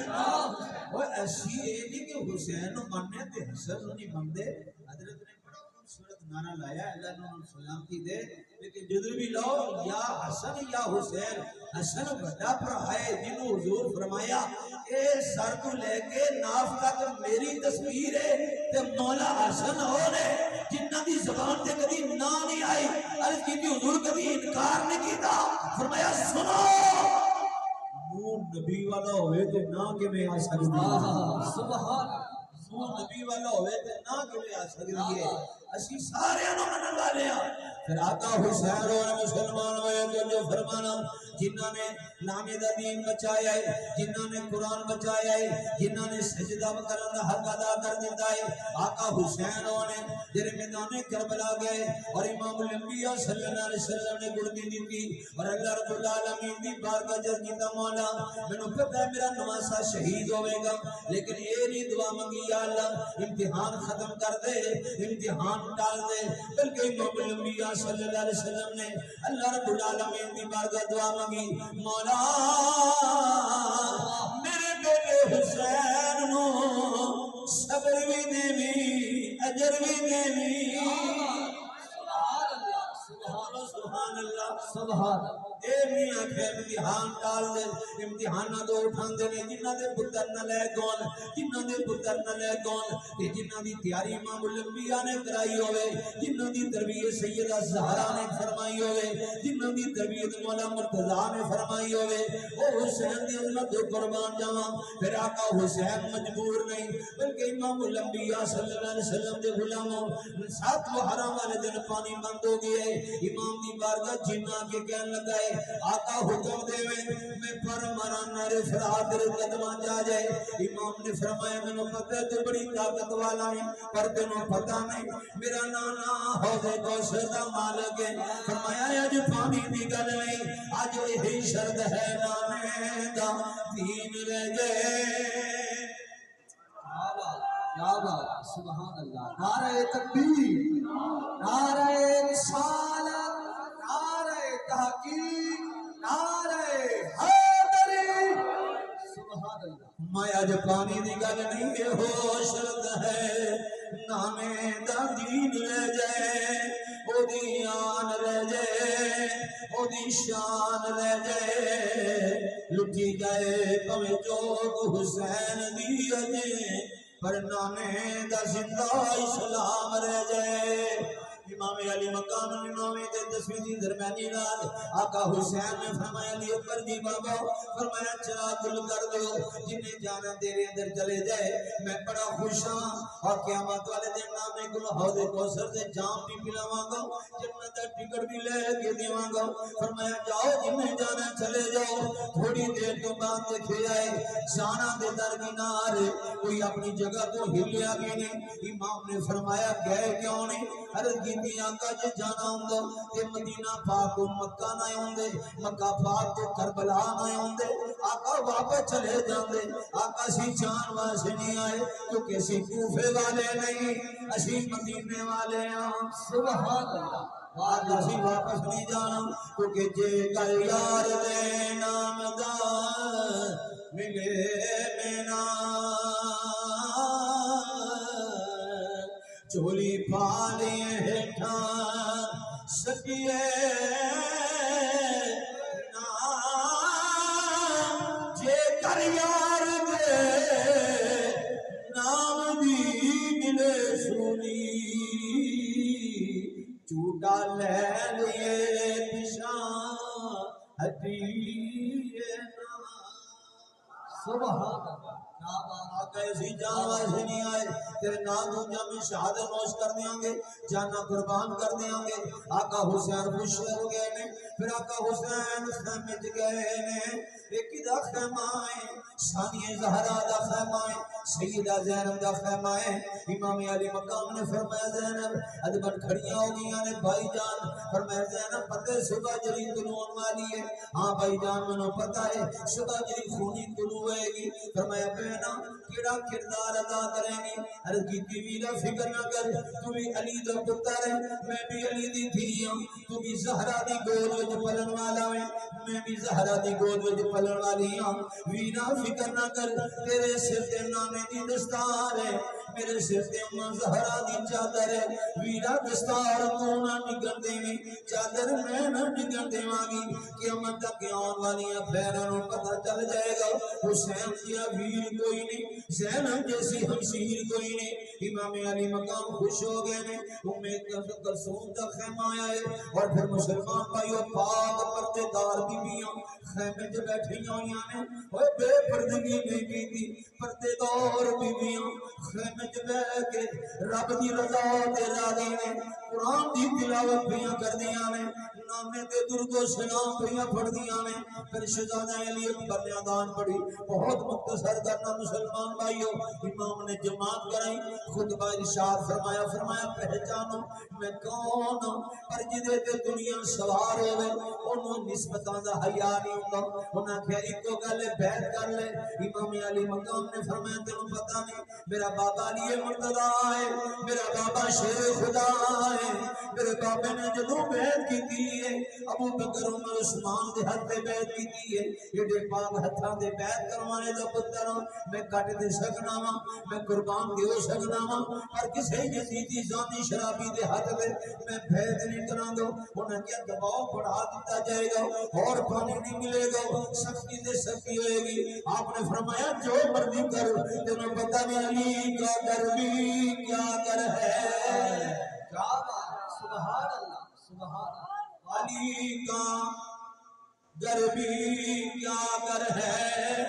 وہ ایسی ہے نہیں کہ حسین مننے تے حسن نہیں منتے حضرت نے بڑا خوبصورت نعرہ لایا اللہ نے انہوں سلامتی دے لیکن جدو بھی لاؤ یا حسن یا حسین حسن بڑا پر ہے جنہوں حضور فرمایا اے سر کو لے کے ناف تک میری تصویر ہے تے مولا حسن ہو رہے جنہ دی زبان تے کبھی نا نہیں آئی عرض کی حضور کبھی انکار نہیں کیتا فرمایا سنو منہ نبی والا ہوئے تے نہ کہ میں آ سکتی سبحان منہ نبی والا ہوئے تے نہ کہ میں آ سکتی ہے اسی سارے انہوں نے نگا لیا پھر آقا حسین اور مسلمان ہوئے جو فرمانا جنہوں نے نامی دا دین بچایا ہے جنہوں نے قرآن بچایا ہے جنہوں نے سجدہ کرن دا حق ادا کر دیتا ہے آقا حسین نے جرے میدان کربلا گئے اور امام الانبیاء صلی اللہ علیہ وسلم نے گڑتی دی تھی اور اللہ رب العالمین دی بارگاہ جر کیتا مولا میں نے پتہ ہے میرا نواسا شہید ہوئے گا لیکن اے نہیں دعا منگی یا اللہ امتحان ختم کر دے امتحان ڈال دے بلکہ امام الانبیاء صلی اللہ علیہ وسلم نے اللہ رب العالمین دی بارگاہ دعا مانگی مولا میرے بیٹے حسین نو صبر بھی دیوی اجر بھی دیوی سبحان اللہ سبحان اے میاں کے امتحان ڈال دے امتحانہ دو اٹھان دے جنہ دے پتر نہ لے گون جنہ دے پتر نہ لے گون کہ جنہ دی تیاری امام الانبیاء نے کرائی ہوئے جنہ دی تربیت سیدہ زہرا نے فرمائی ہوئے جنہ دی تربیت مولا مرتضیٰ نے فرمائی ہوئے او حسین دی عظمت دو قربان جاواں پھر آقا حسین مجبور نہیں بلکہ امام الانبیاء صلی اللہ علیہ وسلم دے غلاموں سات محرم والے دن پانی بند ہو گئے امام دی بارگاہ جنہ کے کہنے لگائے آقا حکم دے میں پر مران نارے فرات تیرے قدمان جا جائے امام نے فرمایا میں نے پتہ ہے تو بڑی طاقت والا ہے پر تینوں پتہ نہیں میرا نانا حوضے کوثر دا مالک ہے فرمایا آج پانی دی گل نہیں آج یہی شرط ہے نانے دا دین رہ گئے کیا بات سبحان اللہ نعرہ تکبیر نعرہ رسالت نعرہ تحقیق نعرہ حیدری سبحان اللہ میں آج پانی دی گل نہیں ہے ہو شرط ہے نانے دا دین لے جائے او دی آن لے جائے او دی شان لے جائے لٹھی جائے پویں چوک حسین دی اجے پر نانے دا زندہ اسلام رہ جائے امام علی مقام امام دے 10ویں دی درمیانی رات آقا حسین نے فرمایا علی اکبر دی بابا فرمایا چراغ گل کر دو جنہیں جانا تیرے اندر چلے جائے میں بڑا خوش ہوں اور قیامت والے دن نامے گل حوض کوثر سے جام بھی پلاواں گا جنت دا ٹکٹ بھی لے کے دیواں گا فرمایا جاؤ جنہیں جانا چلے جاؤ تھوڑی دیر تو بعد دیکھے آئے جانا دے درکنار کوئی اپنی جگہ تو ہلیا بھی نہیں امام نے فرمایا گئے کیوں نہیں عرض کی آقا جے جانا ہوندے تے مدینہ پاک کو مکہ نہ ہوندے مکہ پاک کو کربلا نہ ہوندے آقا واپس چلے جاندے آقا سی جان واسے نہیں آئے کیونکہ سی کوفے والے نہیں اسی مدینے والے ہیں سبحان اللہ آقا سی واپس نہیں جانا کیونکہ جے کر یار دے نام دا ملے مینا چولی پالی ہٹھا سکیے نام جے کر یار دے نام دی ملے سونی چوٹا لے لیے پشاں ہٹیے نام سبحان اللہ آقا ایسی جان واسے نہیں آئے تیرے نام دنیا میں شہادت نوش کر دیاں گے جانا قربان کر دیاں گے آقا حسین خوش ہو گئے نے پھر آقا حسین خیمت گئے نے ایک دا خیمہ ہے ثانی زہرا دا خیمہ ہے سیدہ زینب دا خیمہ ہے امام علی مقام نے فرمایا زینب ادبت کھڑیاں ہو گیا نے بھائی جان فرمایا زینب پتہ صبح جلی طلوع والی ہے ہاں بھائی جان منو پتہ ہے صبح جلی خونی طلوع ہوئے گی فرمایا بہنا کہ کیڑا کردار ادا کریں گی. عرض کیتی ویرا فکر نہ کر, تو بھی علی دا پتر ہے, میں بھی علی دی تھی ہوں, تو بھی زہرا دی گود وچ پلن والا ہے, میں بھی زہرا دی گود وچ پلن والی ہوں. ویرا فکر نہ کر, تیرے سر تے نانے دی دستار ہے, میرے سر تے اماں زہرا دی چادر ہے. ویرا دستار تو نہ نگن دیویں, چادر میں نہ نگن دیواں گی, قیامت تک آن والی افیراں نوں پتہ چل جائے گا. حسین جیا ویر کوئی نہیں, زینب جیسی ہمشیر کوئی نہیں. امام علی مقام خوش ہو گئے نے, کلثوم کا خیمہ آیا ہے, اور پھر مسلمان بھائیو پاک پردے دار بیویاں خیمے جو بیٹھی ہوئی نے, اوے بے پردگی نہیں کی تھی, پردے دار بیویاں خیمے جو بیٹھ کے رب دی رضا تے راضی نے, قرآن دی تلاوت پیاں کر دیاں نے, نامے تے درود و سلام پیاں پڑھ دیاں نے. پھر شہزادہ علی اکبر نے اذان پڑھی, بہت مختصر کرنا مسلمان بھائیو. امام نے جماعت کرائی, خطبہ ارشاد فرمایا, فرمایا پہچانو میں کون ہوں, پر جدے تے دنیا سوار ہوئے انہوں نسبتاں دا حیا نہیں ہوندا. انہاں کہا ایکو گل بیعت کر لے. امام علی مقام نے فرمایا تینوں پتہ نہیں, میرا بابا علی مرتضیٰ ہے, میرا بابا شیر خدا ہے, میرے بابے نے جدوں بیعت کیتی ہے ابو بکر عمر عثمان دے ہاتھ تے بیعت کیتی ہے, ایڈے پاک ہتھاں دے بیعت کروانے دا پتر ہوں, میں کٹ دے سکنا وا, میں قربان دے سکنا وا, پر کسے یزیدی زانی شرابی دے ہاتھ تے میں بیعت نہیں کراں گا. انہاں کیا دباؤ بڑھا دیتا جائے گا اور پانی نہیں ملے گا, سختی سے سختی ہوئے گی. آپ نے فرمایا جو مرضی کر, تمہیں پتہ نہیں علی کا در بھی کیا کر ہے. کیا بات, سبحان اللہ, سبحان اللہ. علی کا در بھی کیا کر ہے,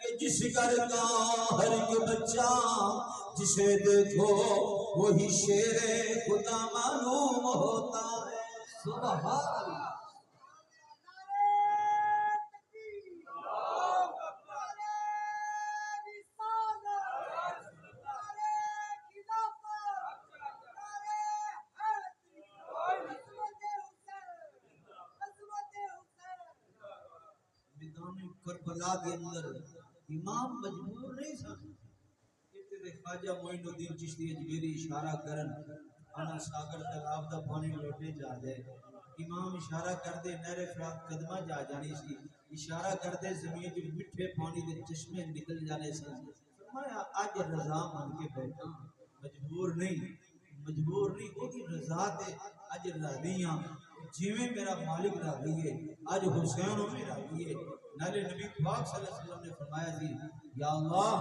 کہ جس گھر کا ہر ایک بچہ جسے دیکھو وہی شیر خدا معلوم ہوتا ہے. سبحان اللہ. میدان کربلا کے اندر امام مجبور نہیں سن, خواجہ معین الدین چشتی اجمیری اشارہ کرن انا ساگر تالاب دا پانی لوٹے جا دے, امام اشارہ کر دے نہر فرات قدمہ جا جانی سی, اشارہ کر دے زمین جو مٹھے پانی دے چشمے نکل جانے سے. فرمایا آج رضا مان کے بیٹھا, مجبور نہیں, مجبور نہیں, وہ کی رضا تے آج راضیاں, جیویں میرا مالک راضی ہے آج حسین میں راضی ہے. نالے نبی پاک صلی اللہ علیہ وسلم نے فرمایا تھی, یا اللہ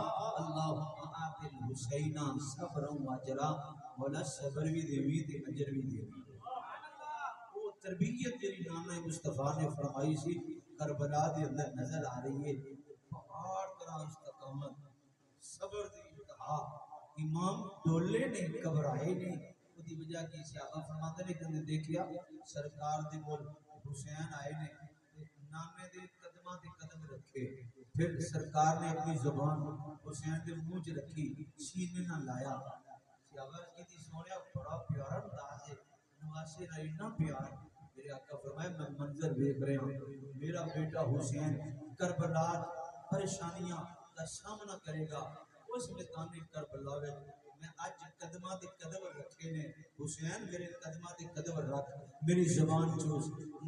اللہم آت الحسین صبرا و اجرا, مولا صبر بھی دیوی تے اجر بھی دیوی. وہ تربیت جی نام مصطفیٰ نے فرمائی سی کربلا دے اندر نظر آ رہی ہے, پہاڑ طرح استقامت, صبر دی انتہا. امام ڈولے نہیں, گھبرائے نہیں. اس کی وجہ کی صحابہ فرماتے نے کہ دیکھیا سرکار دے کول حسین آئے نے, نامے دے قدمہ دے قدم رکھے, پھر سرکار نے اپنی زبان حسین دے منہ چ رکھی, سینے نہ لایا. صحابہ کی سونیا بڑا پیارا انداز ہے, نواسے کا اتنا پیار. میرے آقا فرمائے میں منظر دیکھ رہے ہوں, میرا بیٹا حسین کربلا پریشانیاں کا سامنا کرے گا اس میدان کربلا میں. میں آج قدمہ دے قدم رکھے نے, حسین میرے قدمہ دے قدم رکھ, میری زبان چوس,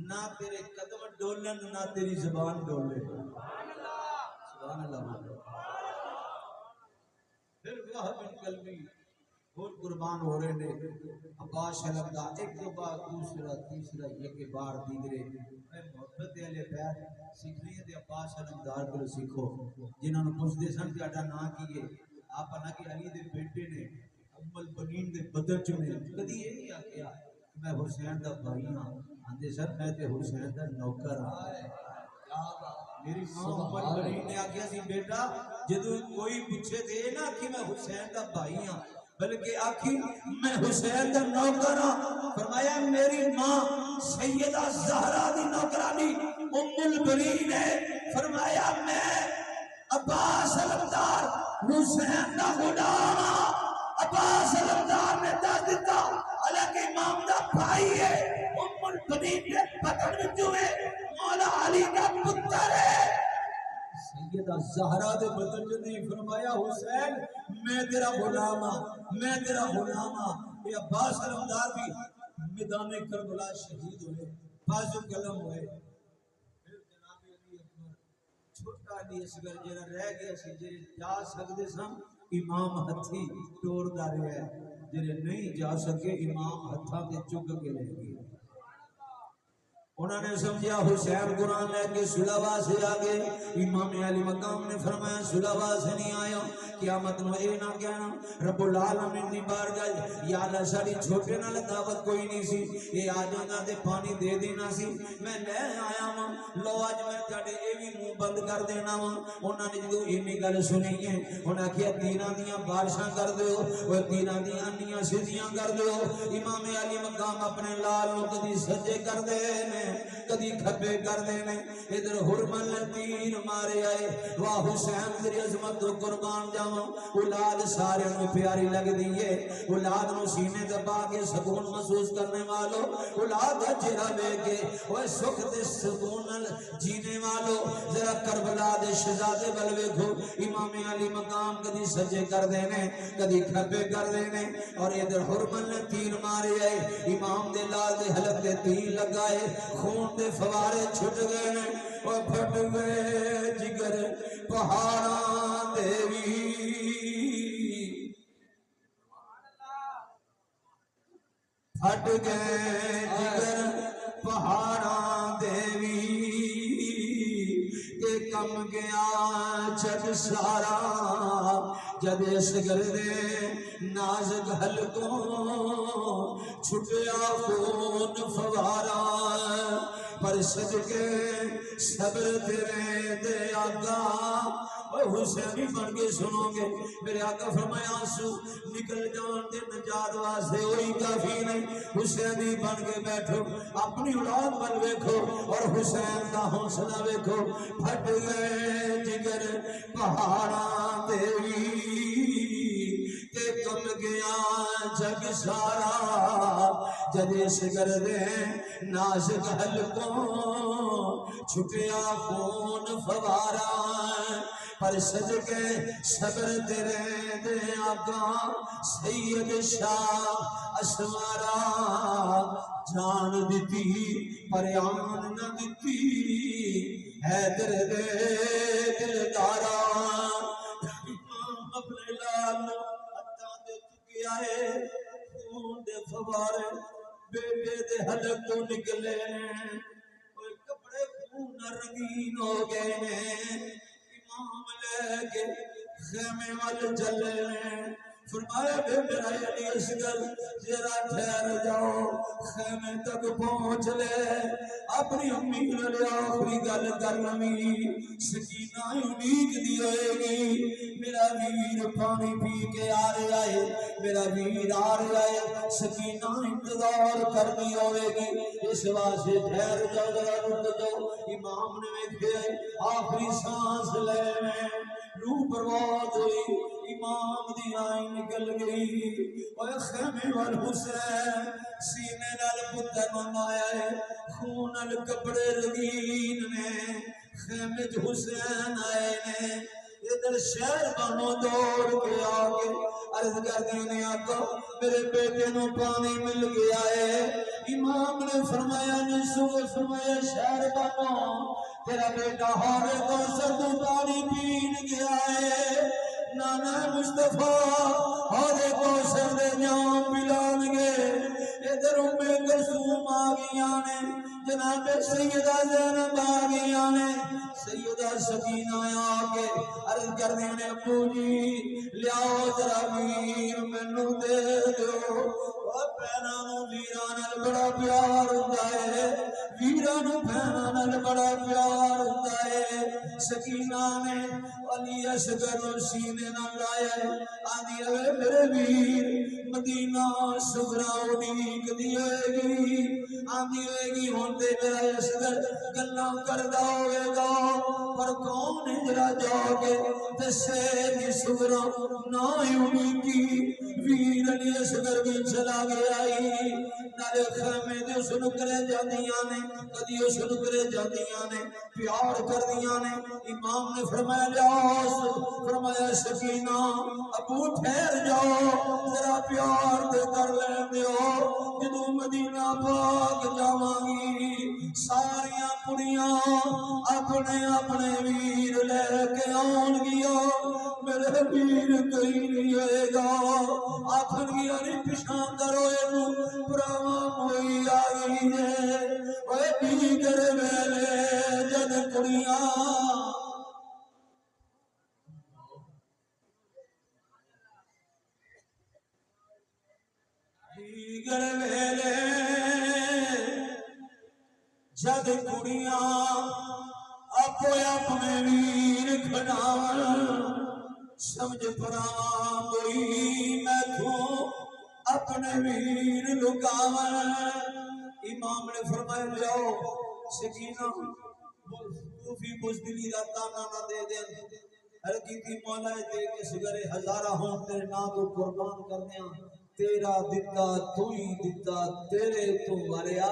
نہ تیرے قدم ڈولن نہ تیری زبان ڈولے. سبحان اللہ. پھر وہ بن قلبی بہت قربان ہو رہے نے, عباس شلم دا ایک دو بار دوسرا تیسرا ایک بار دیگرے. میں محبت دے لے پیر سیکھنی ہے تے عباس شلم دار کو سیکھو, جنہاں نے پوچھ دے سن کہ اڈا نا کیے, آپ انا کہ علی دے بیٹے نے ام البنین دے بدر چنے, کدی یہ نہیں آکھیا میں حسین دا بھائی ہاں, آندے سر میں تے حسین دا نوکر ہاں. میری ماں ام البنین نے آکھیا سی بیٹا جدو کوئی پوچھے تے نہ کہ میں حسین دا بھائی ہاں, بلکہ آکھی میں حسین دا نوکر ہاں. فرمایا میری ماں سیدہ زہرا دی نوکرانی ام البنین ہے. فرمایا میں عباس علمدار حسین دا غلام, عباس علمدار نے دس دیتا حالانکہ امام دا بھائی ہے, ام البنین نے پتن وچوں ہے, مولا علی دا پتر ہے. سیدہ زہرا دے بدل جو نہیں فرمایا حسین میں تیرا غلام ہاں، میں تیرا غلام ہاں۔ یہ عباس علمدار بھی میدان کربلا شہید ہوئے، بازو قلم ہوئے۔ پھر جناب علی اکبر چھوٹا علی اصغر جڑا رہ گیا سی، جڑے جا سکدے سن امام ہتھی ٹوردا رہیا ہے، جڑے نہیں جا سکے امام ہتھاں تے چک کے لے گئے۔ انہوں نے سمجھا حسین قرآن لے کے صلح سے آگے، امام علی مقام نے فرمایا صلح سے نہیں آیا، قیامت میں اے نہ کہنا رب العالمین دی بارگاہ یا اللہ ساری چھوٹے نال دعوت کوئی نہیں سی، اے آ جانا تے پانی دے دینا سی، میں لے آیا ہاں، لو اج میں تہاڈے اے وی منہ بند کر دینا وا۔ انہوں نے جدوں اینی گل سنی ہے، انہاں آکھیا تیراں دیاں بارشاں کر دیو، او تیراں دیاں انیاں سیدھیاں کر دیو۔ امام علی مقام اپنے لال نو کدی سجے کر دے نے کدی کھبے کر دینے، ادھر حرمن نے تیر مارے آئے، واہ حسین تیری عظمت تو قربان جاواں۔ اولاد سارے نو پیاری لگ دیئے، اولاد نو سینے دبا کے سکون محسوس کرنے والو، اولاد دا چہرہ لے کے اوے سکھ دے سکون جینے والو، ذرا کربلا دے شہزادے ول ویکھو، امام علی مقام کدی سجے کر دینے کدی کھبے کر دینے، اور ادھر حرمن نے تیر مارے آئے، امام دے لال دے حلق دے تیر لگائے، خون دے فوارے چھٹ گئے نے، اور پھٹ گئے جگر پہاڑاں دے وی، پھٹ گئے جگر پہاڑاں دے وی، کہ کم گیا جگ سارا جد اصغر دے نازک حلقوں چھٹیا خون فوارا، پر صدقے صبر تیرے دے آقا۔ اور حسینی بن کے سنو گے، میرے آقا فرمایا آنسو نکل جان دے نجات واسطے وہی کافی نہیں، حسینی بن کے بیٹھو، اپنی اولاد بن ویکھو اور حسین دا حوصلہ ویکھو۔ پھٹ گئے جگر پہاڑاں دے وی، کہ کم گیا جگ سارا جد اصغر دے نازک حلقوں چھٹیا خون فوارا، پر صدقے صبر تیرے دے آقا سید شاہ اسوارا، جان دیتی پر آن نہ دیتی حیدر دے دلدارا، اپنے لال ہتھاں دے چکے آئے، خون دے فوارے بیٹے دے حلق تو نکلے نے، کوئی کپڑے خون رنگین ہو گئے نے، امام لے کے خیمے وال چلے نے، فرمایا بے میرا علی اصغر ذرا ٹھہر جاؤ، خیمے تک پہنچ لے، اپنی امی نے آخری گل کر لوی، سکینہ امید دی ہوئے گی، میرا ویر پانی پی کے آ رہا ہے، میرا ویر آ رہا ہے، سکینہ انتظار کرنی ہوئے گی، اس واسطے ٹھہر جاؤ ذرا رک جاؤ۔ امام نے ویکھے آخری سانس لے میں روح برباد ہوئی، امام دی آئی نکل گئی، اور خیمے وال حسین سینے نال پتر منایا ہے، خون نال کپڑے رنگین نے، خیمے چ حسین آئے نے، ادھر شہر بانو دوڑ کے آگے عرض کر دینے آقا میرے بیٹے نو پانی مل گیا ہے، امام نے فرمایا نسو، فرمایا شہر بانو تیرا بیٹا ہارے کو سردو پانی پین گیا ہے، نانا مصطفیٰ ہارے کو سردے جام پلان گے، ادھر کلثوم آگیاں نے، جناب سیدہ زینب آگیاں نے، سیدہ سکینہ آگے عرض کر دینے ابو جی لیاؤ ذرا ویر مینوں دے دو، اور پیرانوں ویرانال بڑا پیار ہوتا ہے، ویرانوں پیرانال بڑا پیار ہوتا ہے۔ سکینہ نے علی اصغر سینے نہ لایا، آدھی اے میرے ویر مدینہ سغرا اڑیک دی ہوئے گی آندی ہوئے گی ہوندے میرا اصغر گلاں کردا ہوئے گا پر کون جڑا جا کے دسے سغرا نہ اڑیکی ویر علی اصغر بھی چلا گیا نالے خیمے دے اس نکرے جاندیاں نے کدی اس نکرے جاندیاں نے پیار کر دیاں نے امام نے فرمایا لیاس فرمایا سکینہ ابو ٹھہر جاؤ ذرا پیار دے کر لین دیو جدو مدینہ پاک جاواں گی ساریاں کڑیاں اپنے اپنے ویر لے کے آن گیا میرے ویر کوئی نہیں ہوئے گا آخر گیا نہیں پچھاں کرو پراواں موئی آئی ہے اوے دیگر ویلے جد کڑیاں دیگر ویلے جد کڑیاں اپنے اپنے ویر کھڑاون سمجھ پراواں موئی میں تھوں اپنے ویر لکاون امام نے فرمایا لیاؤ سکینہ کوفی بزدلی دا تانا نہ دے دیں ہر کی مولا دے کے سگرے ہزارہ ہوں تیرے نا تو قربان کر دیں تیرا دتا تو ہی دتا تیرے تو مریا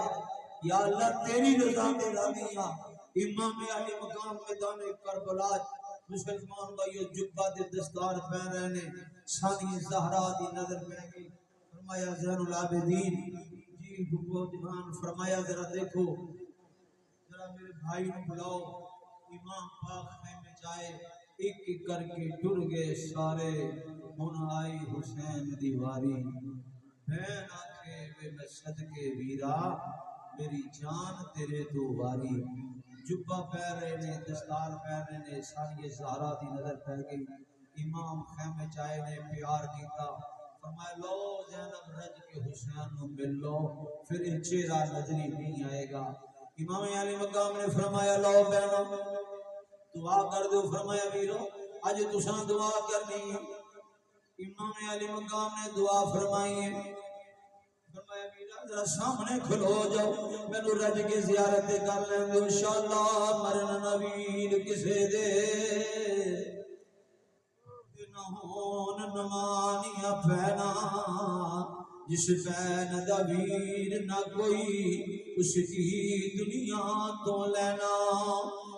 یا اللہ تیری رضا دے رانیاں امام علی مقام میدان کربلا مسلمان بھائیو جبہ دے دستار پہ رہنے ثانی زہرا دی نظر پہ گئی فرمایا زین العابدین جی حکو جہان فرمایا ذرا دیکھو ذرا میرے بھائی نے بلاؤ امام پاک خیمے جائے ایک ایک کر کے ٹر گئے سارے ہن آئی حسین دیواری بین آکھے وے میں صدقے ویرا میری جان تیرے تو واری جبہ پہ رہے نے دستار پہ رہے نے ساری زہرا دی نظر پہ گئی امام خیمے چائے نے پیار کیتا فرمایا لو زینب رج کے حسین نو مل لو پھر یہ چہرہ نظری نہیں آئے گا امام علی مقام نے فرمایا لو بہنو دعا کر دو فرمایا ویرو آج تساں دعا کرنی امام علی مقام نے دعا فرمائی فرمایا میرا ذرا سامنے کھلو جاؤ میں نو رج کے زیارت کر لیں دو انشاءاللہ مرن نویر کسے دے نہون نمانیاں پہنا جس پین دا ویر نہ کوئی اس کی دنیا تو لینا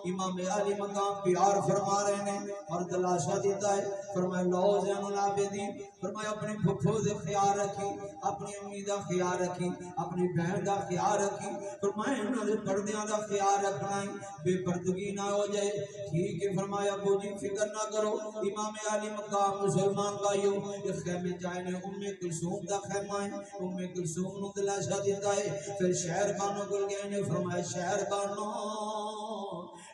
امام علی مقام پیار فرما رہے ہیں اور دلاشا دیتا ہے فرمایا لو زین العابدین فرمایا اپنی پھپھو دے خیال رکھی اپنی امی دا خیال رکھی اپنی بہن دا خیال رکھی فرمایا انہوں نے پردیاں دا خیال رکھنا ہے بے پردگی نہ ہو جائے ٹھیک ہے فرمایا ابو جی فکر نہ کرو امام علی مقام مسلمان بھائیو اس خیمے جائے نے کلثوم دا خیمہ ہے کلثوم نو دلاشا دیتا ہے پھر شہر بانو گل گئے نے فرمایا شہر بانو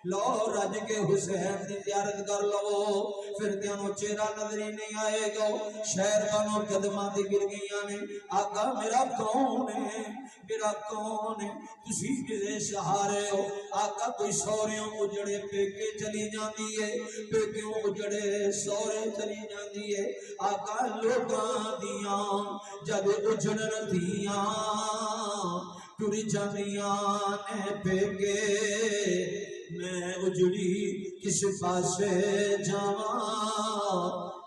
لو رج کے حسین دی زیارت کر لو پھر دیانو چہرہ نظری نہیں آئے گا شہر بانو قدمہ دی گر گئیاں نے آقا میرا کون ہے میرا کون ہے تسی میرے سہارے ہو آقا کوئی سوریوں اجڑے پیکے چلی جاندی ہے پیکیوں اجڑے سورے چلی جاندی ہے آقا لوگاں دیاں جب اجڑن دیاں ٹر جانیاں نے پیکے میں اجڑی کس پاسے جاواں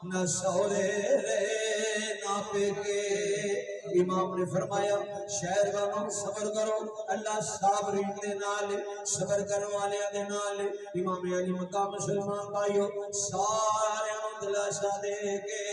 نہ سورے نہ پیکے امام نے فرمایا شہر بانو صبر کرو اللہ صابرین دے نال صبر کرنے والے دے نال امام علی مقام مسلمان بھائیو سارے دلاشا دے کے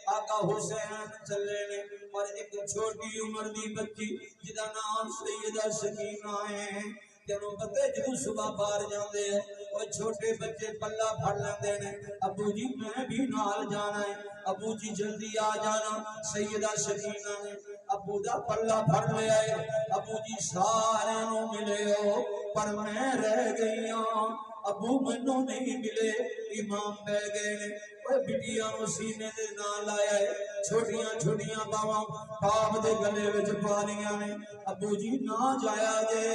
آقا حسین چلے نے اور ایک چھوٹی عمر دی بچی جدا نام سیدہ سکینہ ہے تینوں پتے جدو صبح باہر جاندے ہیں اور چھوٹے بچے پلہ پھڑ لیندے نے ابو جی میں بھی نال جانا ہے ابو جی جلدی آ جانا سیدہ سکینہ نے ابو دا پلہ پھڑ لے آئے ابو جی سارے نو ملے ہو پر میں رہ گئی ہوں ابو منو نہیں ملے امام بہ گئے نے اور بٹیاں نو سینے دے نال آیا ہے چھوٹیاں چھوٹیاں باواں باپ دے گلے وچ پا لیاں نے ابو جی نہ جایا جے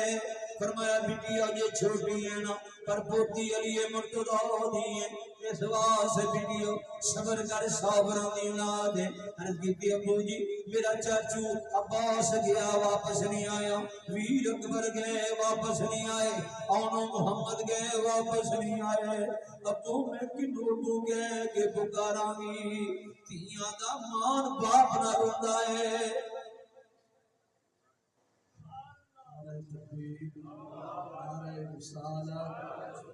فرمایا بیٹیا یہ چھوٹی ہے نا پر پوتی علی مرتضی دی ہے اس واسطے بیٹیو صبر کر صابراں دی اولاد ہے عرض کی ابو جی میرا چاچو عباس گیا واپس نہیں آیا ویر اکبر گئے واپس نہیں آئے اونو محمد گئے واپس نہیں آئے ابو میں کنو تو گئے کہ پکاراں گی تیاں دا مان باپ نہ روندا ہے نعرہ رسالت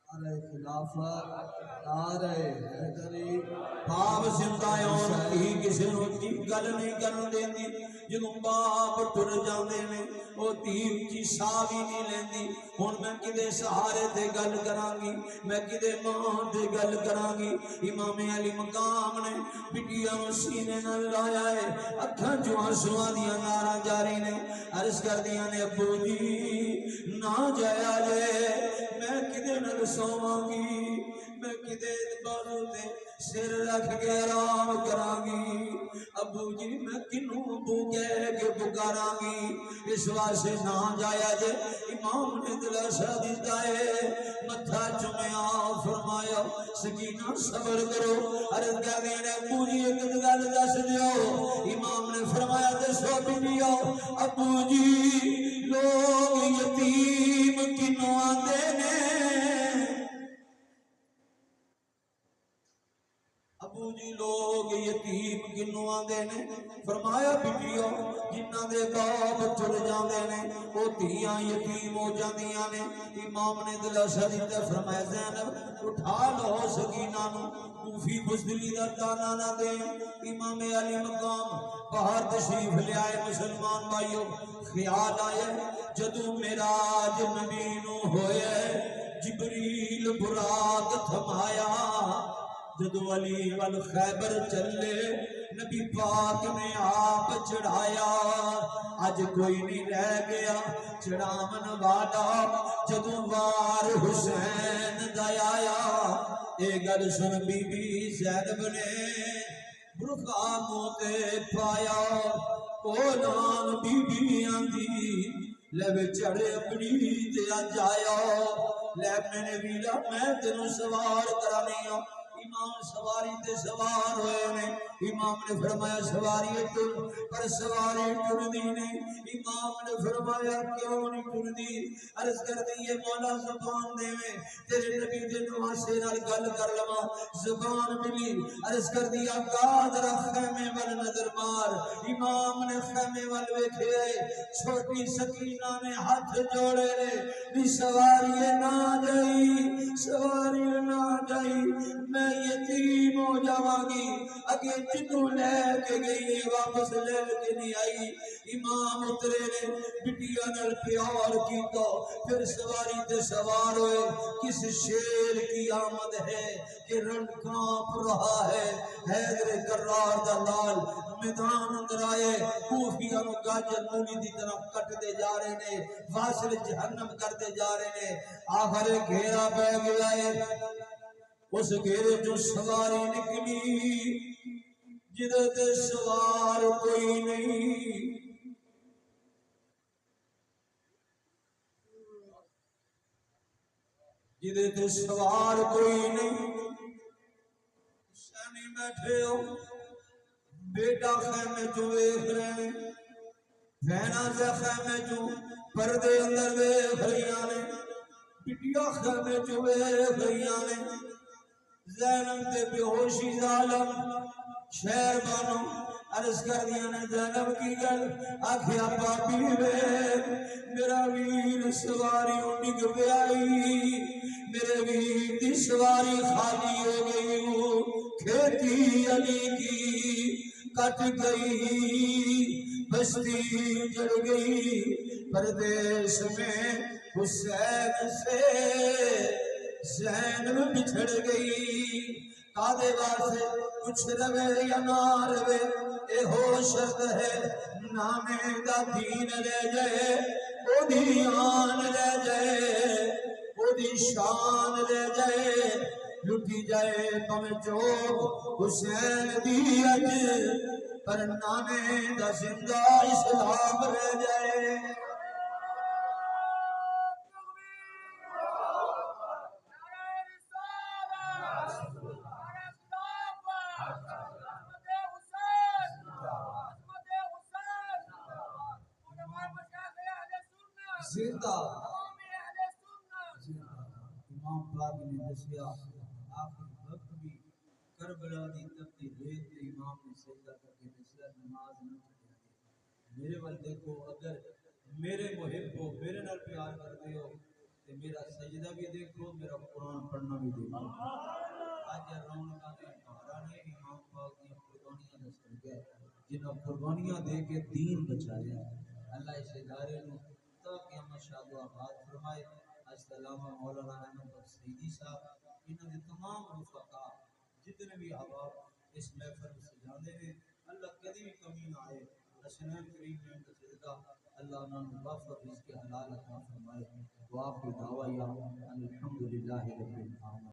نعرہ خلافت نعرہ حیدری باپ زندہ ہے کی کسی نو گل نہیں کرن دیندی جدوں باپ ٹر جاندے نے او تی اچھی ساہ بھی نہیں لیندی ہن میں کدے سہارے تے گل کراں گی میں کدے ماں تے گل کراں گی امام علی مقام نے بٹیاں نو سینے نال لایا ہے اکھاں چوں آنسواں دیاں ناراں جاری نے عرض کردیاں نے ابو جی نہ جایا جے میں کدے نال سوواں گی میں کدے بازو تے سر رکھ کے آرام کراں گی ابو جی میں کنوں ابو کہہ کے پکاراں گی اس واسطے نہ جایا جے امام نے دلاسا دیتا ہے متھا چومیا فرمایا سکینہ صبر کرو عرض کردے نے ابو جی ایک گل دس دیو امام نے فرمایا دسو بیٹیو ابو جی لوگ یتیم کنوں آندے نے ابو جی لوگ یتیم کنوں آندے نے فرمایا بیٹیو جنہاں دے باپ ٹر جاندے نے او دھیاں یتیم ہو جاندیاں نے امام نے دلاسا دیتا فرمایا زینب اٹھا لو سکینہ نو کوفی بزدلی دا تانا نہ دے امام علی مقام باہر تشریف لے آئے مسلمان بھائیو خیال آئے جدو معراج نبی نو ہوئے جبریل براق تھمایا جدو علی والخیبر چلے نبی پاک نے آپ چڑھایا آج کوئی نہیں رہ گیا چڑھامن والا جدو وار حسین دایا اے گل سن بی بی زینب نے برخا موتے پایا اولان بی بی آندی لے چڑھے اپنی تے اج آیا لے میں ویلا میں تینوں سوار کرانی ہوں امام سواری تے سوار ہوئے نے امام نے فرمایا سواری ٹر پر سواری ٹر دی نہیں امام نے فرمایا کیوں نہیں ٹر دی عرض کر دی یہ مولا زبان دے میں تیرے نبی دے نواسے نال گل کر لواں زبان ملی عرض کر دی آقا ذرا خیمے وال نظر مار امام نے خیمے وال ویکھے چھوٹی سکینہ نے ہاتھ جوڑے نے سواری نہ جائی سواری نہ جائی میں یتیم ہو جاواں گی اگے جنوں لے کے گئی واپس لے کے نہیں آئی امام اترے نے بٹیا نال پیار کیتا پھر سواری تے سوار ہوئے کس شیر کی آمد ہے کہ رن کانپ رہا ہے حیدر کرار دا لال میدان اندر آئے کوفیاں نو گاجر مولی دی طرف کٹتے جا رہے نے واصل جہنم کرتے جا رہے نے آخر گھیرا پہ گیا ہے اس گھیرے جو سواری نکلی جدے تے سوار کوئی نہیں جدے تے سوار کوئی نہیں سانی بیٹھے ہو بیٹا خیمے جو ویکھ رہے ہیں بہنا سے خیمے جو پردے اندر ویکھ رہیاں نے بٹیا خیمے جو ویکھ رہیاں نے زینب تے بے ہوشی ظالم شہر بانو عرض کر دیا نے زینب کی گل آکھیا پاپی وے میرا ویر سواری ڈگ پیائی میرے ویر دی سواری خالی ہو گئی کھیتی علی کی کٹ گئی بستی جڑ گئی پردیس میں حسین سے زینب بچھڑ گئی کادے واسے کچھ روے یا نہ روے اے ہو شرط ہے نامے دا دین لے جائے او دی آن لے جائے او دی شان لے جائے لٹی جائے پم چوک حسین دی اج پر نامے دا زندہ اسلام لے جائے زندہ امام پاک نے دسیا آخری وقت بھی کربلا دی تپتی ریت تے امام نے سجدہ کر کے دسیا نماز نہ چھڑیا میرے ول دیکھو اگر میرے محب ہو میرے نال پیار کرتے ہو تے میرا سجدہ بھی دیکھو میرا قرآن پڑھنا بھی دیکھو آج رونقاں نے بہارا نے امام پاک دی قربانیاں دس کر گئے جنہاں قربانیاں دے کے دین بچایا اللہ اس ادارے نو تا قیامت شاد و آباد فرمائے علامہ مولانا احمد بخش سیدی صاحب انہوں نے تمام رفقا جتنے بھی احباب اس محفل میں سجانے ہیں اللہ کبھی بھی کمی نہ آئے حسنین کریم میں کا صدقہ اللہ انہوں نے وافر رزق حلال عطا فرمائے وآخر دعوایا الحمدللہ رب العالمین